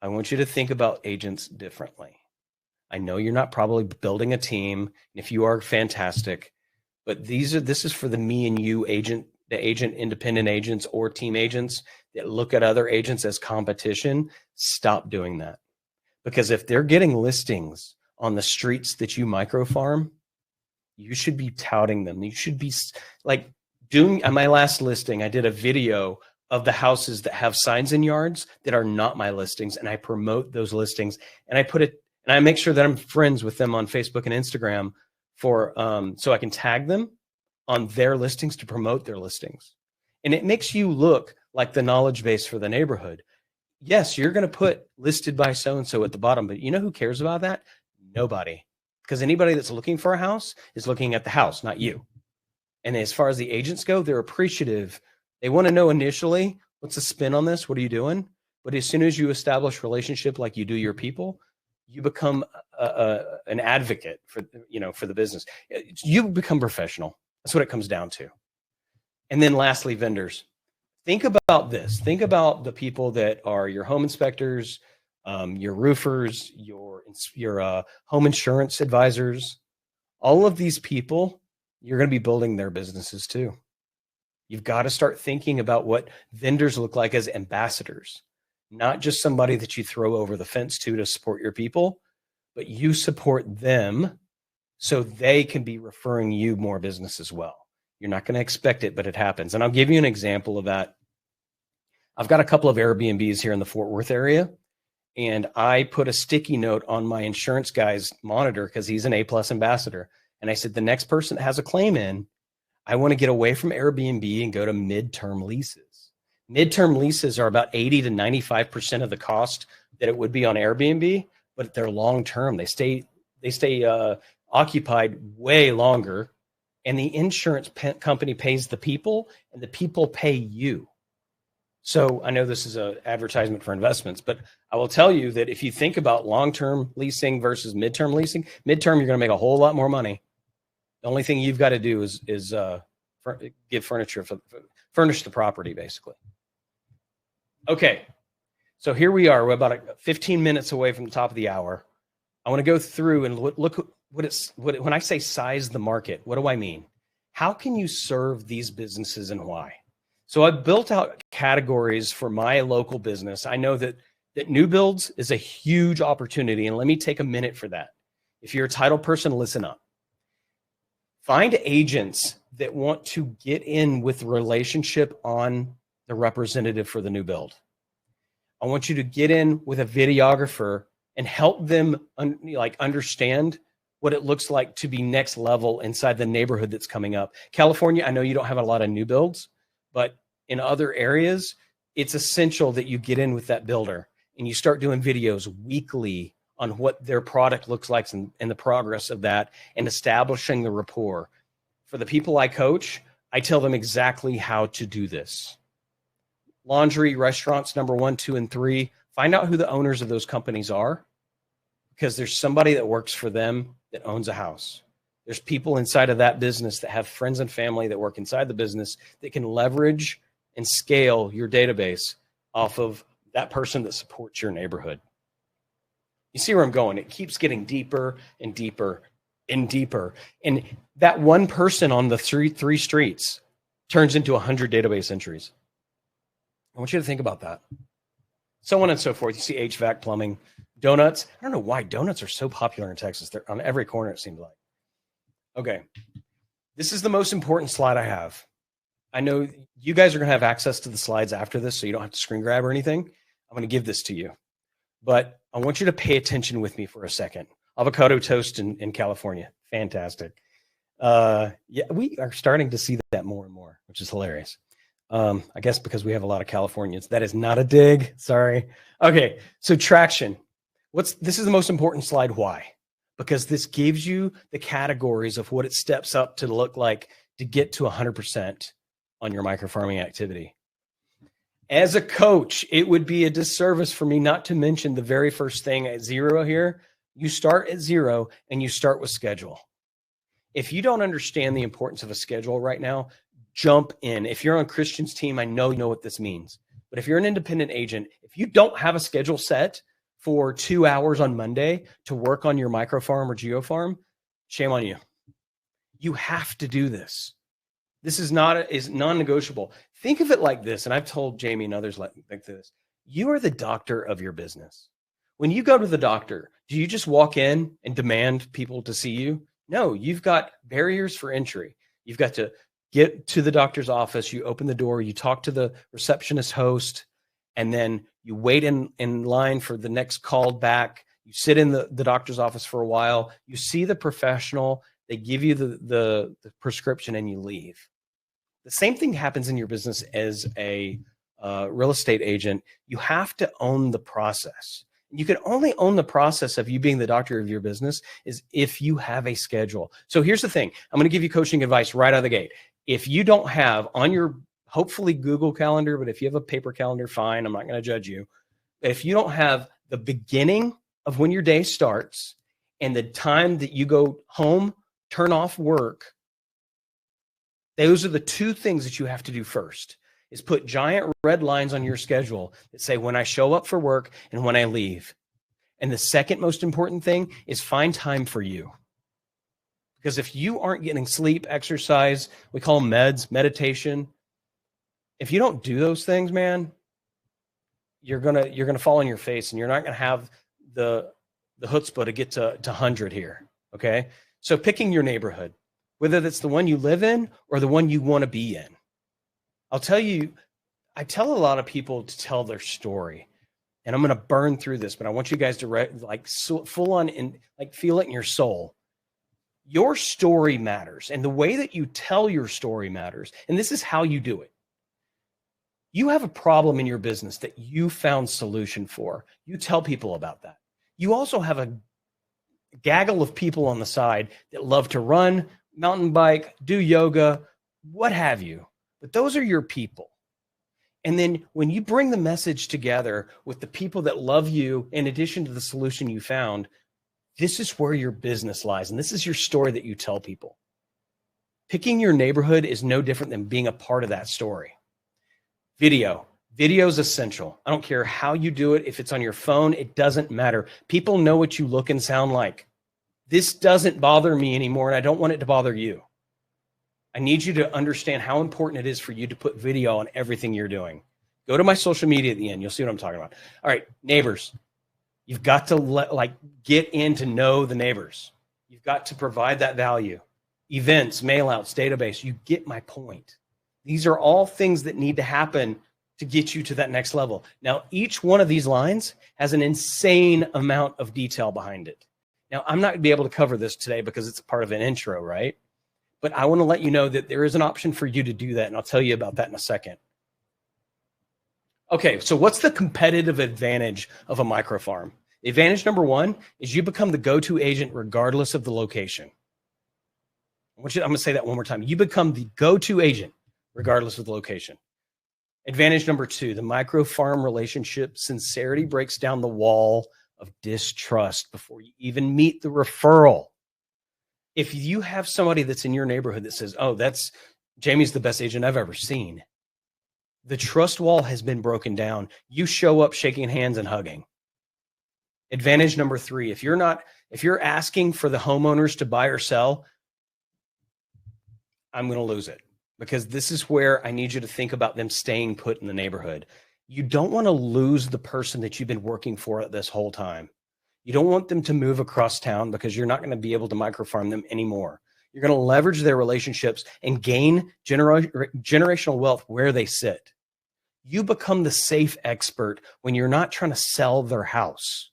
I want you to think about agents differently. I know you're not probably building a team. If you are, fantastic. But this is for the me and you agent, the agent, independent agents or team agents that look at other agents as competition. Stop doing that. Because if they're getting listings on the streets that you MicroFarm, you should be touting them. You should be like doing, on my last listing, I did a video of the houses that have signs in yards that are not my listings, and I promote those listings, and I make sure that I'm friends with them on Facebook and Instagram for so I can tag them on their listings to promote their listings. And it makes you look like the knowledge base for the neighborhood. Yes, you're going to put listed by so-and-so at the bottom, but you know who cares about that? Nobody. Because anybody that's looking for a house is looking at the house, not you. And as far as the agents go, they're appreciative. They want to know initially, what's the spin on this? What are you doing? But as soon as you establish relationship like you do your people, you become an advocate for the business. You become professional. That's what it comes down to. And then lastly, vendors. Think about this. Think about the people that are your home inspectors, your roofers, your home insurance advisors. All of these people, you're going to be building their businesses too. You've got to start thinking about what vendors look like as ambassadors, not just somebody that you throw over the fence to support your people, but you support them so they can be referring you more business as well. You're not going to expect it, but it happens. And I'll give you an example of that. I've got a couple of Airbnbs here in the Fort Worth area, and I put a sticky note on my insurance guy's monitor because he's an A+ ambassador. And I said, the next person that has a claim in, I want to get away from Airbnb and go to midterm leases. Midterm leases are about 80 to 95% of the cost that it would be on Airbnb, but they're long-term. They stay occupied way longer. And the insurance company pays the people, and the people pay you. So I know this is an advertisement for investments, but I will tell you that if you think about long-term leasing versus midterm leasing, midterm, you're going to make a whole lot more money. The only thing you've got to do is give furniture, furnish the property, basically. Okay, so here we are. We're about 15 minutes away from the top of the hour. I want to go through and look when I say size the market, what do I mean? How can you serve these businesses and why? So I've built out categories for my local business. I know that new builds is a huge opportunity, and let me take a minute for that. If you're a title person, listen up. Find agents that want to get in with the relationship on the representative for the new build. I want you to get in with a videographer and help them understand what it looks like to be next level inside the neighborhood that's coming up. California, I know you don't have a lot of new builds, but in other areas, it's essential that you get in with that builder and you start doing videos weekly on what their product looks like and the progress of that and establishing the rapport. For the people I coach, I tell them exactly how to do this. Laundry, restaurants, number 1, 2, and 3, find out who the owners of those companies are, because there's somebody that works for them that owns a house. There's people inside of that business that have friends and family that work inside the business that can leverage and scale your database off of that person that supports your neighborhood. You see where I'm going? It keeps getting deeper and deeper and deeper. And that one person on the three streets turns into 100 database entries. I want you to think about that. So on and so forth. You see HVAC, plumbing, donuts. I don't know why donuts are so popular in Texas. They're on every corner, it seems like. Okay. This is the most important slide I have. I know you guys are going to have access to the slides after this, so you don't have to screen grab or anything. I'm going to give this to you. But I want you to pay attention with me for a second. Avocado toast in California. Fantastic. Yeah, we are starting to see that more and more, which is hilarious. I guess because we have a lot of Californians. That is not a dig. Sorry. Okay. So traction. This is the most important slide. Why? Because this gives you the categories of what it steps up to look like to get to 100% on your microfarming activity. As a coach, it would be a disservice for me not to mention the very first thing at 0 here. You start at 0 and you start with schedule. If you don't understand the importance of a schedule right now, jump in. If you're on Christian's team, I know you know what this means. But if you're an independent agent, if you don't have a schedule set for 2 hours on Monday to work on your MicroFarm or GeoFarm, shame on you. You have to do this. This is non-negotiable. Think of it like this, and I've told Jamie and others like this. You are the doctor of your business. When you go to the doctor, do you just walk in and demand people to see you? No, you've got barriers for entry. You've got to get to the doctor's office, you open the door, you talk to the receptionist host, and then you wait in line for the next call back. You sit in the doctor's office for a while, you see the professional, they give you the prescription, and you leave. The same thing happens in your business as a real estate agent. You have to own the process. You can only own the process of you being the doctor of your business is if you have a schedule. So here's the thing. I'm going to give you coaching advice right out of the gate. If you don't have on your, hopefully Google Calendar, but if you have a paper calendar, fine. I'm not going to judge you. If you don't have the beginning of when your day starts and the time that you go home, turn off work, those are the two things that you have to do first, is put giant red lines on your schedule that say when I show up for work and when I leave. And the second most important thing is find time for you. Because if you aren't getting sleep, exercise, we call them meds, meditation, if you don't do those things, man, you're gonna fall on your face, and you're not gonna have the chutzpah to get to 100 here. Okay. So picking your neighborhood, whether that's the one you live in or the one you want to be in. I'll tell you, I tell a lot of people to tell their story, and I'm going to burn through this, but I want you guys to full on and feel it in your soul. Your story matters, and the way that you tell your story matters. And this is how you do it. You have a problem in your business that you found solution for. You tell people about that. You also have a gaggle of people on the side that love to run, mountain bike, do yoga, what have you. But those are your people. And then when you bring the message together with the people that love you, in addition to the solution you found, this is where your business lies. And this is your story that you tell people. Picking your neighborhood is no different than being a part of that story. Video is essential. I don't care how you do it. If it's on your phone, it doesn't matter. People know what you look and sound like. This doesn't bother me anymore, and I don't want it to bother you. I need you to understand how important it is for you to put video on everything you're doing. Go to my social media at the end. You'll see what I'm talking about. All right, neighbors. You've got to get in to know the neighbors. You've got to provide that value. Events, mailouts, database. You get my point. These are all things that need to happen to get you to that next level. Now, each one of these lines has an insane amount of detail behind it. Now, I'm not going to be able to cover this today because it's a part of an intro, right? But I want to let you know that there is an option for you to do that, and I'll tell you about that in a second. Okay, so what's the competitive advantage of a microfarm? Advantage number one is you become the go-to agent regardless of the location. I'm going to say that one more time. You become the go-to agent regardless of the location. Advantage number two, the microfarm relationship sincerity breaks down the wall of distrust before you even meet the referral. If you have somebody that's in your neighborhood that says, oh, Jamie's the best agent I've ever seen, the trust wall has been broken down. You show up shaking hands and hugging. Advantage number three, if you're asking for the homeowners to buy or sell, I'm going to lose it, because this is where I need you to think about them staying put in the neighborhood. You don't want to lose the person that you've been working for this whole time. You don't want them to move across town, because you're not going to be able to microfarm them anymore. You're going to leverage their relationships and gain generational wealth where they sit. You become the safe expert when you're not trying to sell their house.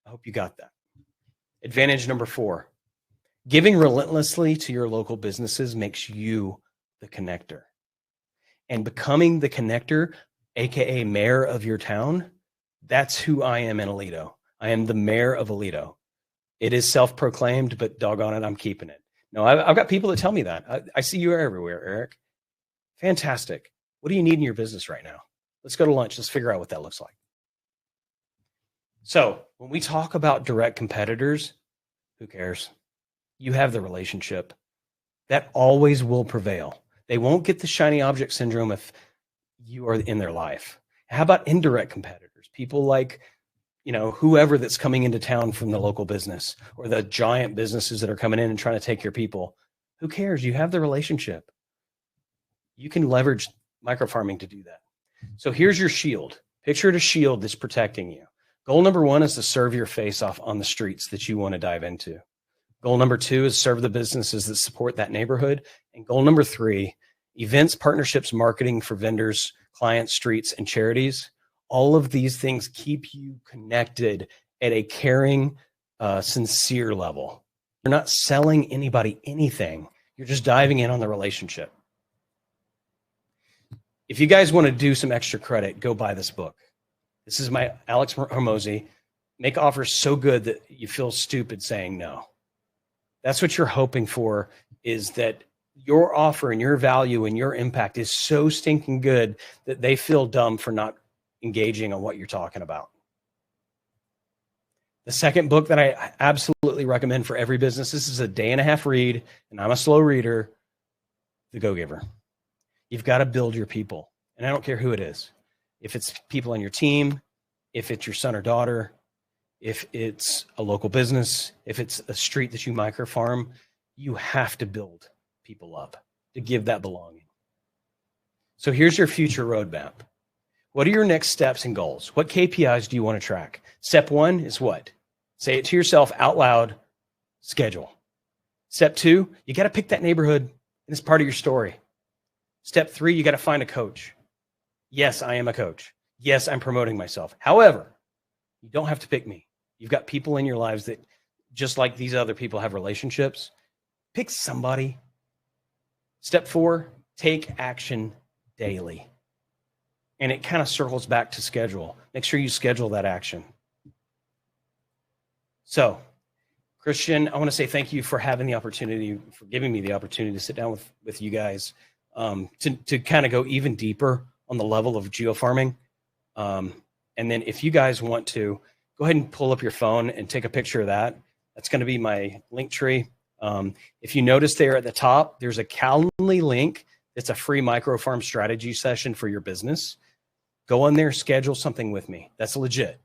I hope you got that. Advantage number four, giving relentlessly to your local businesses makes you the connector. And becoming the connector, AKA mayor of your town, that's who I am in Aledo. I am the mayor of Aledo. It is self-proclaimed, but doggone it, I'm keeping it. No, I've got people that tell me that. I see you everywhere, Eric. Fantastic. What do you need in your business right now? Let's go to lunch. Let's figure out what that looks like. So when we talk about direct competitors, who cares? You have the relationship. That always will prevail. They won't get the shiny object syndrome if you are in their life. How about indirect competitors? People like, whoever that's coming into town from the local business, or the giant businesses that are coming in and trying to take your people. Who cares? You have the relationship. You can leverage microfarming to do that. So here's your shield. Picture it a shield that's protecting you. Goal number one is to serve your face off on the streets that you want to dive into. Goal number 2 is serve the businesses that support that neighborhood. And goal number 3, events, partnerships, marketing for vendors, clients, streets, and charities. All of these things keep you connected at a caring, sincere level. You're not selling anybody anything. You're just diving in on the relationship. If you guys want to do some extra credit, go buy this book. This is my Alex Hormozi. Make offers so good that you feel stupid saying no. That's what you're hoping for, is that your offer and your value and your impact is so stinking good that they feel dumb for not engaging on what you're talking about. The second book that I absolutely recommend for every business, this is a 1.5-day read, and I'm a slow reader, The Go-Giver. You've got to build your people. And I don't care who it is. If it's people on your team, if it's your son or daughter, if it's a local business, if it's a street that you microfarm, you have to build people up to give that belonging. So here's your future roadmap. What are your next steps and goals? What KPIs do you want to track? Step 1 is what? Say it to yourself out loud, schedule. Step 2, you got to pick that neighborhood, and it's part of your story. Step 3, you got to find a coach. Yes, I am a coach. Yes, I'm promoting myself. However, you don't have to pick me. You've got people in your lives that, just like these other people, have relationships. Pick somebody. Step 4, take action daily. And it kind of circles back to schedule. Make sure you schedule that action. So, Christian, I want to say thank you for having the opportunity, for giving me the opportunity to sit down with you guys to kind of go even deeper on the level of geofarming. And then if you guys want to, go ahead and pull up your phone and take a picture of that. That's going to be my link tree. If you notice there at the top, there's a Calendly link. It's a free MicroFarm strategy session for your business. Go on there, schedule something with me. That's legit.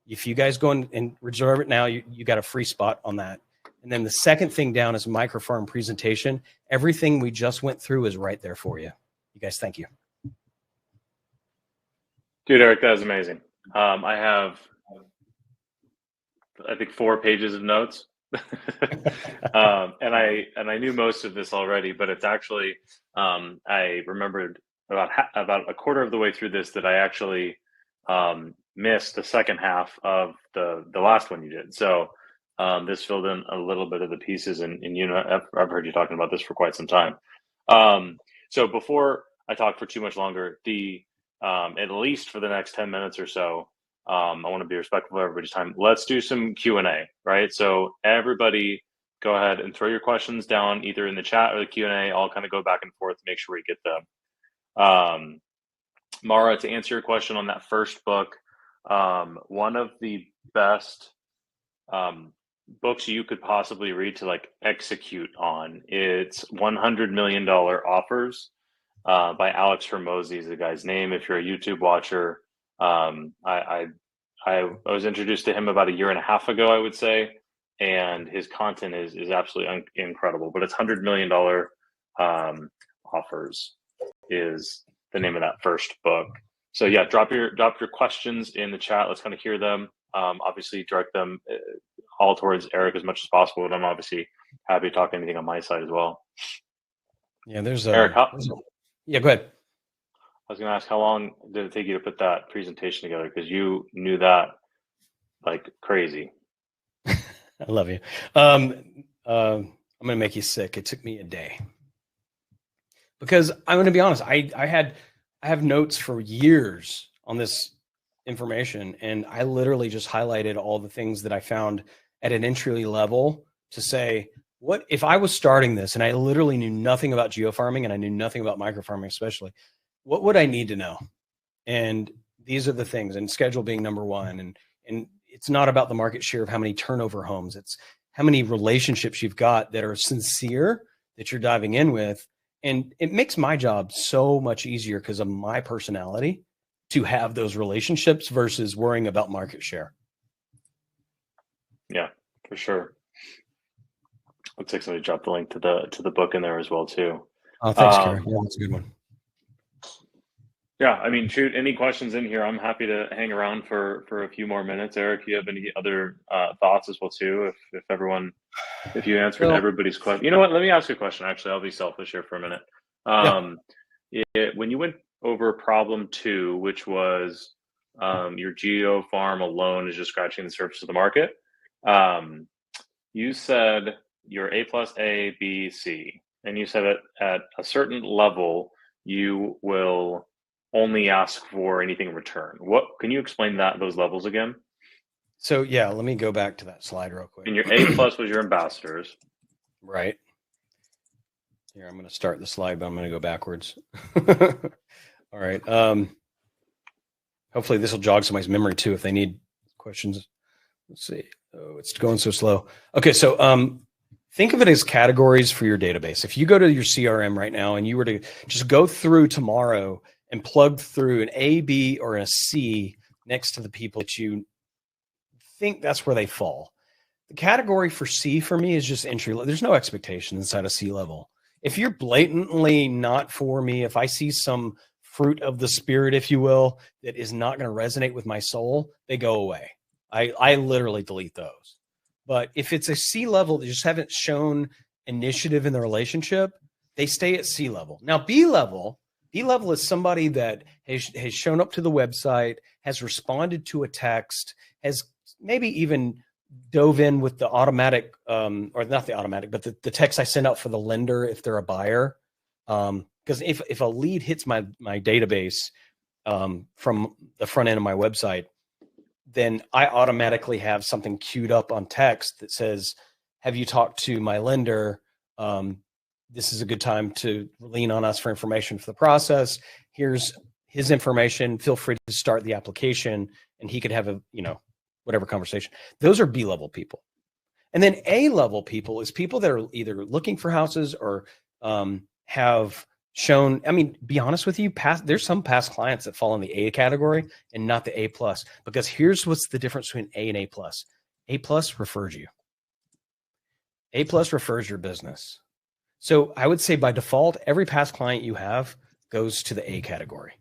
If you guys go in and reserve it now, you got a free spot on that. And then the second thing down is MicroFarm presentation. Everything we just went through is right there for you. You guys, thank you. Dude, Eric, that was amazing. I have, I think, 4 pages of notes. and I knew most of this already, but it's actually, I remembered about a quarter of the way through this that I actually missed the second half of the last one you did. So this filled in a little bit of the pieces, and you know, I've heard you talking about this for quite some time. So before I talk for too much longer, at least for the next 10 minutes or so, I want to be respectful of everybody's time. Let's do some Q&A, right? So everybody go ahead and throw your questions down either in the chat or the Q&A. I'll kind of go back and forth to make sure we get them. Mara, to answer your question on that first book, one of the best books you could possibly read to like execute on, it's $100 million Offers by Alex Hormozi is the guy's name. If you're a YouTube watcher, I was introduced to him about 1.5 years ago, I would say, and his content is absolutely incredible. But it's $100 million Offers is the name of that first book. So yeah, drop your questions in the chat. Let's kind of hear them. Obviously, direct them all towards Eric as much as possible. But I'm obviously happy to talk anything on my side as well. Yeah, there's Eric. Yeah, go ahead. I was going to ask, how long did it take you to put that presentation together? Because you knew that like crazy. I love you. I'm going to make you sick. It took me a day. Because I'm going to be honest, I have notes for years on this information, and I literally just highlighted all the things that I found at an entry level to say, what if I was starting this and I literally knew nothing about geofarming and I knew nothing about microfarming, especially, what would I need to know? And these are the things, and schedule being number one. And it's not about the market share of how many turnover homes. It's how many relationships you've got that are sincere that you're diving in with. And it makes my job so much easier because of my personality to have those relationships versus worrying about market share. Yeah, for sure. Looks like somebody dropped the link to the book in there as well too. Oh, thanks, Karen. Yeah, that's a good one. Yeah, I mean, shoot, any questions in here? I'm happy to hang around for a few more minutes. Eric, you have any other thoughts as well too? If you answered Well, everybody's question, you know what? Let me ask you a question. Actually, I'll be selfish here for a minute. yeah. Um, when you went over problem two, which was your geo farm alone is just scratching the surface of the market, um, you said you're A plus A, B, C, and you said that at a certain level, you will only ask for anything in return. What can you explain those levels again? So yeah, let me go back to that slide real quick. And your A plus was your ambassadors. Right. Here, I'm going to start the slide, but I'm going to go backwards. All right. Hopefully this will jog somebody's memory too if they need questions. Let's see. Oh, it's going so slow. Okay, so think of it as categories for your database. If you go to your CRM right now and you were to just go through tomorrow and plug through an A, B, or a C next to the people that you think that's where they fall. The category for C for me is just entry. There's no expectation inside of C level. If you're blatantly not for me, if I see some fruit of the spirit, if you will, that is not going to resonate with my soul, they go away. I literally delete those. But if it's a C level that just haven't shown initiative in the relationship, they stay at C level. Now, B level is somebody that has shown up to the website, has responded to a text, has maybe even dove in with the automatic, or not the automatic, but the text I send out for the lender if they're a buyer. Because if a lead hits my database from the front end of my website, then I automatically have something queued up on text that says, have you talked to my lender? This is a good time to lean on us for information for the process. Here's his information. Feel free to start the application, and he could have a, whatever conversation. Those are B level people. And then A level people is people that are either looking for houses or have shown, I mean, be honest with you, there's some past clients that fall in the A category and not the A plus, because here's what's the difference between A and A plus. A plus refers you. A plus refers your business. So I would say by default, every past client you have goes to the A category.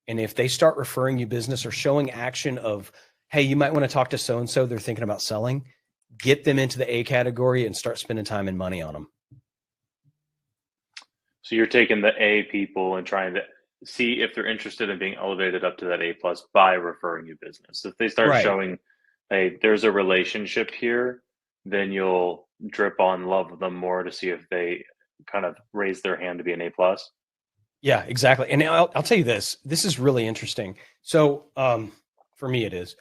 And if they start referring you business or showing action of, hey, you might want to talk to so-and-so, they're thinking about selling, get them into the A category and start spending time and money on them. So you're taking the A people and trying to see if they're interested in being elevated up to that A plus by referring you business. If they start showing, hey, there's a relationship here, then you'll drip on love them more to see if they kind of raise their hand to be an A plus. Yeah, exactly. And I'll tell you this is really interesting. So for me, it is.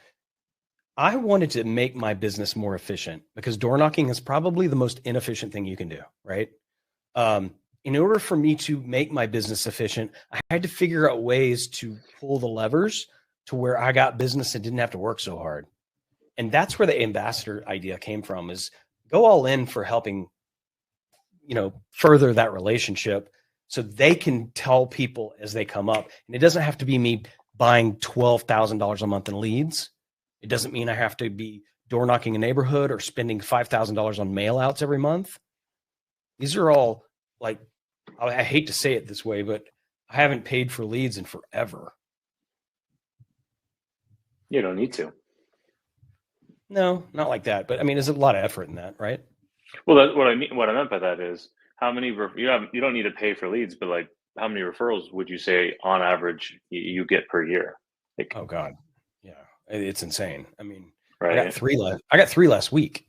I wanted to make my business more efficient because door knocking is probably the most inefficient thing you can do, right? In order for me to make my business efficient, I had to figure out ways to pull the levers to where I got business and didn't have to work so hard. And that's where the ambassador idea came from, is go all in for helping, further that relationship so they can tell people as they come up. And it doesn't have to be me buying $12,000 a month in leads. It doesn't mean I have to be door knocking a neighborhood or spending $5,000 on mail outs every month. These are all, like, I hate to say it this way, but I haven't paid for leads in forever. You don't need to. No, not like that. But I mean, there's a lot of effort in that, right? Well, that's what I mean. What I meant by that is how many you don't need to pay for leads, but like how many referrals would you say on average you get per year? Like, oh God, yeah, it's insane. I mean, right? I got three last week.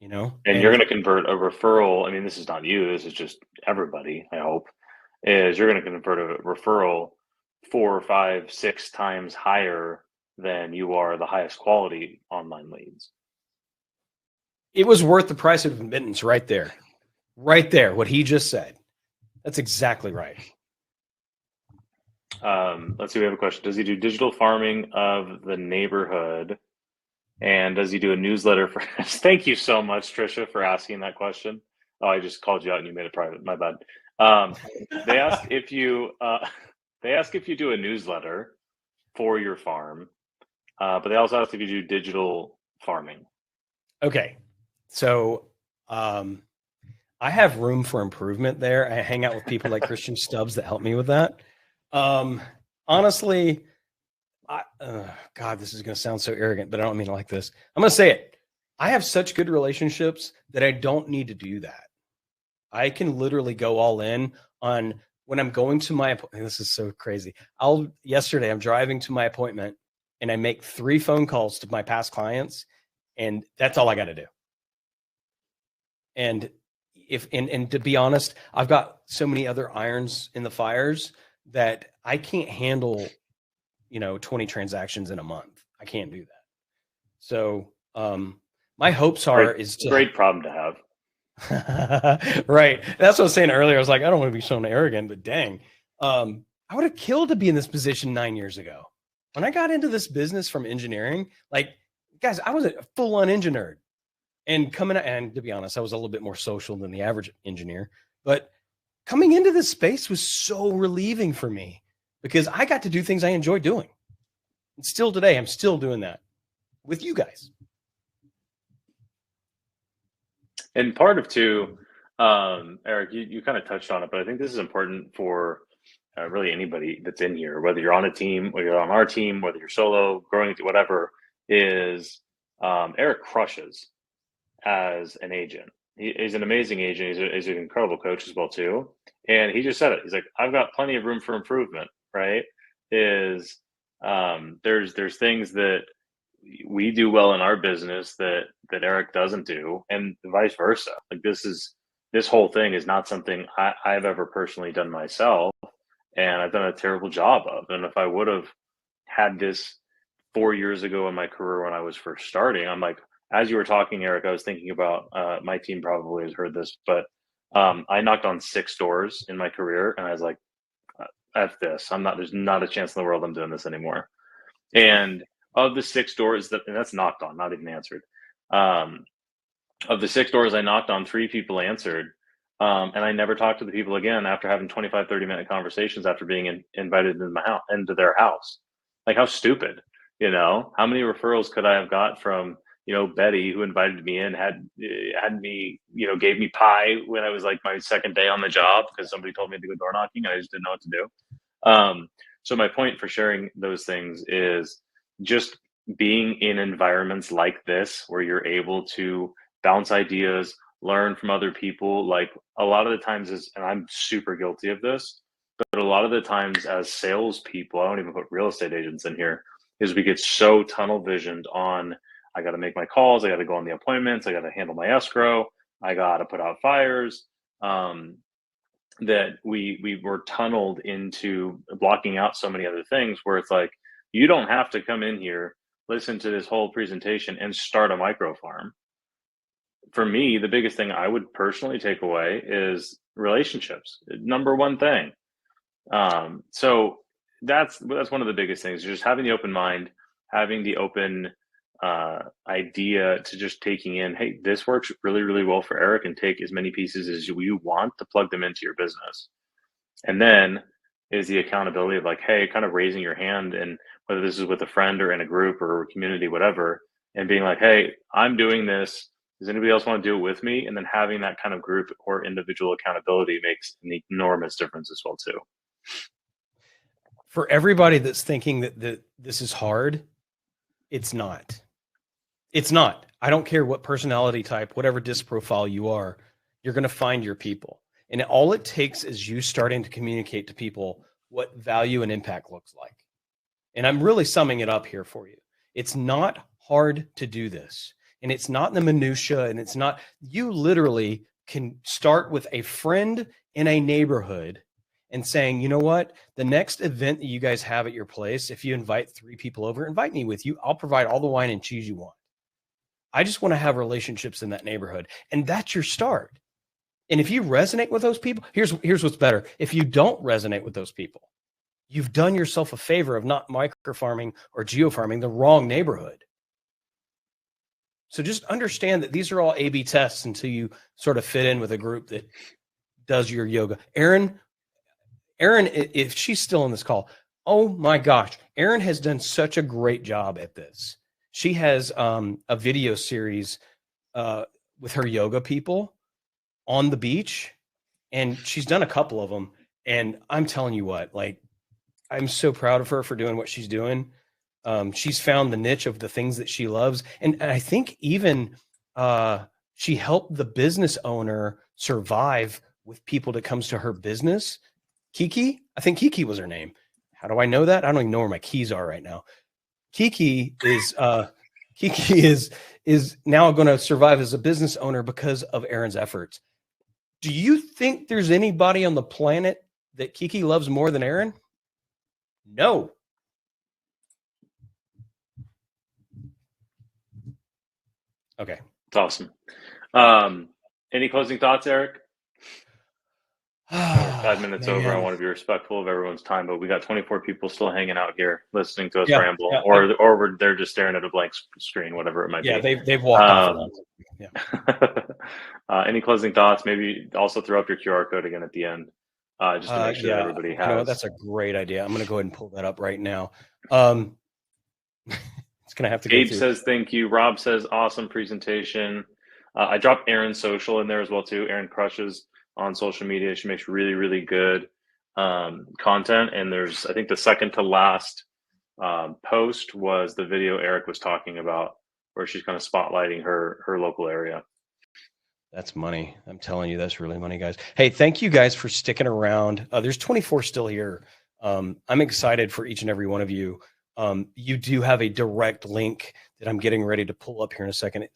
And you're going to convert a referral. I mean, this is not you. This is just everybody. I hope is you're going to convert a referral 4, 5, 6 times higher than you are the highest quality online leads. It was worth the price of admittance right there. Right there, what he just said. That's exactly right. Let's see, we have a question. Does he do digital farming of the neighborhood? And does he do a newsletter for us? Thank you so much, Trisha, for asking that question. Oh, I just called you out and you made it private. My bad. They ask if you do a newsletter for your farm, but they also ask if you do digital farming. Okay. So I have room for improvement there. I hang out with people like Christian Stubbs that help me with that. Honestly, God, this is going to sound so arrogant, but I don't mean it like this. I'm going to say it. I have such good relationships that I don't need to do that. I can literally go all in on when I'm going to my appointment. This is so crazy. Yesterday I'm driving to my appointment and I make 3 phone calls to my past clients, and that's all I got to do. And and to be honest, I've got so many other irons in the fires that I can't handle, 20 transactions in a month. I can't do that. So, my hopes are great problem to have. Right. That's what I was saying earlier. I was like, I don't want to be shown arrogant, but dang, I would have killed to be in this position 9 years ago. When I got into this business from engineering, like, guys, I was a full-on engineer, and and to be honest, I was a little bit more social than the average engineer, but coming into this space was so relieving for me because I got to do things I enjoy doing. And still today, I'm still doing that with you guys. And part of too, Eric, you kind of touched on it, but I think this is important for really anybody that's in here, whether you're on a team, whether you're on our team, whether you're solo, growing, whatever, is Eric crushes as an agent. He's an amazing agent. He's an incredible coach as well too. And he just said it. He's like, I've got plenty of room for improvement, right? There's things that we do well in our business that Eric doesn't do, and vice versa. Like this whole thing is not something I've ever personally done myself, and I've done a terrible job of. And if I would have had this 4 years ago in my career when I was first starting, I'm like, as you were talking, Eric, I was thinking about my team probably has heard this, but I knocked on 6 doors in my career, and I was like, F this. There's not a chance in the world I'm doing this anymore. And of the 6 doors and that's knocked on, not even answered. Of the 6 doors I knocked on, 3 people answered. And I never talked to the people again after having 25, 30-minute conversations after being invited into their house. Like, how stupid, how many referrals could I have got from, Betty, who invited me in, had me, gave me pie when I was like my second day on the job because somebody told me to go door knocking and I just didn't know what to do. So my point for sharing those things is just being in environments like this where you're able to bounce ideas, learn from other people. Like, a lot of the times and I'm super guilty of this, but a lot of the times as salespeople, I don't even put real estate agents in here, is we get so tunnel visioned on, I got to make my calls, I got to go on the appointments, I got to handle my escrow, I got to put out fires, that we were tunneled into blocking out so many other things where it's like, you don't have to come in here, listen to this whole presentation and start a microfarm. For me, the biggest thing I would personally take away is relationships. Number one thing. So that's one of the biggest things, just having the open mind, having the open idea to just taking in, hey, this works really, really well for Eric, and take as many pieces as you want to plug them into your business. And then is the accountability of like, hey, kind of raising your hand, and whether this is with a friend or in a group or a community, whatever, and being like, hey, I'm doing this. Does anybody else want to do it with me? And then having that kind of group or individual accountability makes an enormous difference as well too. For everybody that's thinking that this is hard, it's not. It's not. I don't care what personality type, whatever disc profile you are, you're going to find your people. And all it takes is you starting to communicate to people what value and impact looks like. And I'm really summing it up here for you. It's not hard to do this. And it's not in the minutia, and it's not, you literally can start with a friend in a neighborhood and saying, you know what, the next event that you guys have at your place, if you invite 3 people over, invite me with you. I'll provide all the wine and cheese you want. I just want to have relationships in that neighborhood. And that's your start. And if you resonate with those people, here's what's better. If you don't resonate with those people, you've done yourself a favor of not microfarming or geofarming the wrong neighborhood. So just understand that these are all A/B tests until you sort of fit in with a group that does your yoga. Erin, if she's still on this call, oh my gosh, Erin has done such a great job at this. She has a video series with her yoga people. on the beach, and she's done a couple of them. And I'm telling you what, like, I'm so proud of her for doing what she's doing. She's found the niche of the things that she loves. And I think even she helped the business owner survive with people that comes to her business. Kiki, I think Kiki was her name. How do I know that? I don't even know where my keys are right now. Kiki is now going to survive as a business owner because of Aaron's efforts. Do you think there's anybody on the planet that Kiki loves more than Aaron? No. Okay. It's awesome. Any closing thoughts, Eric? 5 minutes over. I want to be respectful of everyone's time, but we got 24 people still hanging out here listening to us ramble, or they're just staring at a blank screen, whatever it might be. Yeah, they've walked off. Yeah. Any closing thoughts? Maybe also throw up your QR code again at the end, just to make sure that everybody has. You know what? That's a great idea. I'm going to go ahead and pull that up right now. It's going to have to Gabe go through. Says thank you. Rob says awesome presentation. I dropped Aaron's social in there as well too. Aaron crushes on social media. She makes really, really good content. And there's, I think the second to last post was the video Eric was talking about, where she's kind of spotlighting her local area. That's money. I'm telling you, that's really money, guys. Hey, thank you guys for sticking around. There's 24 still here. I'm excited for each and every one of you. You do have a direct link that I'm getting ready to pull up here in a second.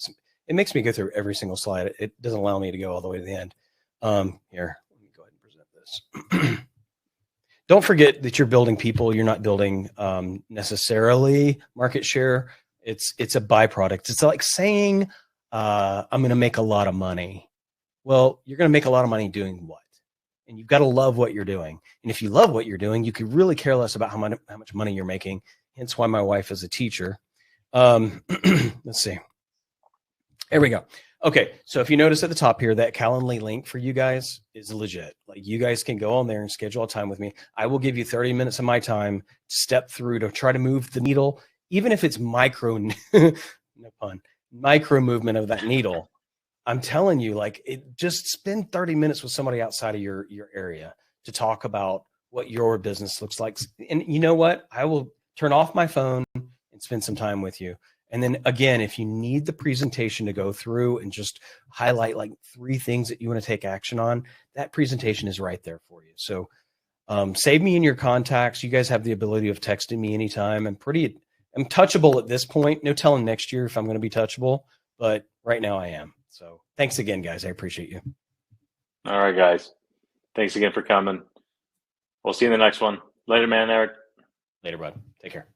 It makes me go through every single slide. It doesn't allow me to go all the way to the end. Here, let me go ahead and present this. Don't forget that you're building people. You're not building necessarily market share. It's a byproduct. It's like saying, I'm going to make a lot of money. Well, you're going to make a lot of money doing what? And you've got to love what you're doing. And if you love what you're doing, you could really care less about how much money you're making. Hence why my wife is a teacher. Let's see. There we go. Okay. So if you notice at the top here, that Calendly link for you guys is legit. Like, you guys can go on there and schedule a time with me. I will give you 30 minutes of my time to step through to try to move the needle, even if it's micro, no pun, micro movement of that needle. I'm telling you, like, just spend 30 minutes with somebody outside of your area to talk about what your business looks like. And you know what? I will turn off my phone and spend some time with you. And then again, if you need the presentation to go through and just highlight like 3 things that you want to take action on, that presentation is right there for you. So save me in your contacts. You guys have the ability of texting me anytime. I'm touchable at this point. No telling next year if I'm going to be touchable, but right now I am. So thanks again, guys. I appreciate you. All right, guys. Thanks again for coming. We'll see you in the next one. Later, man, Eric. Later, bud. Take care.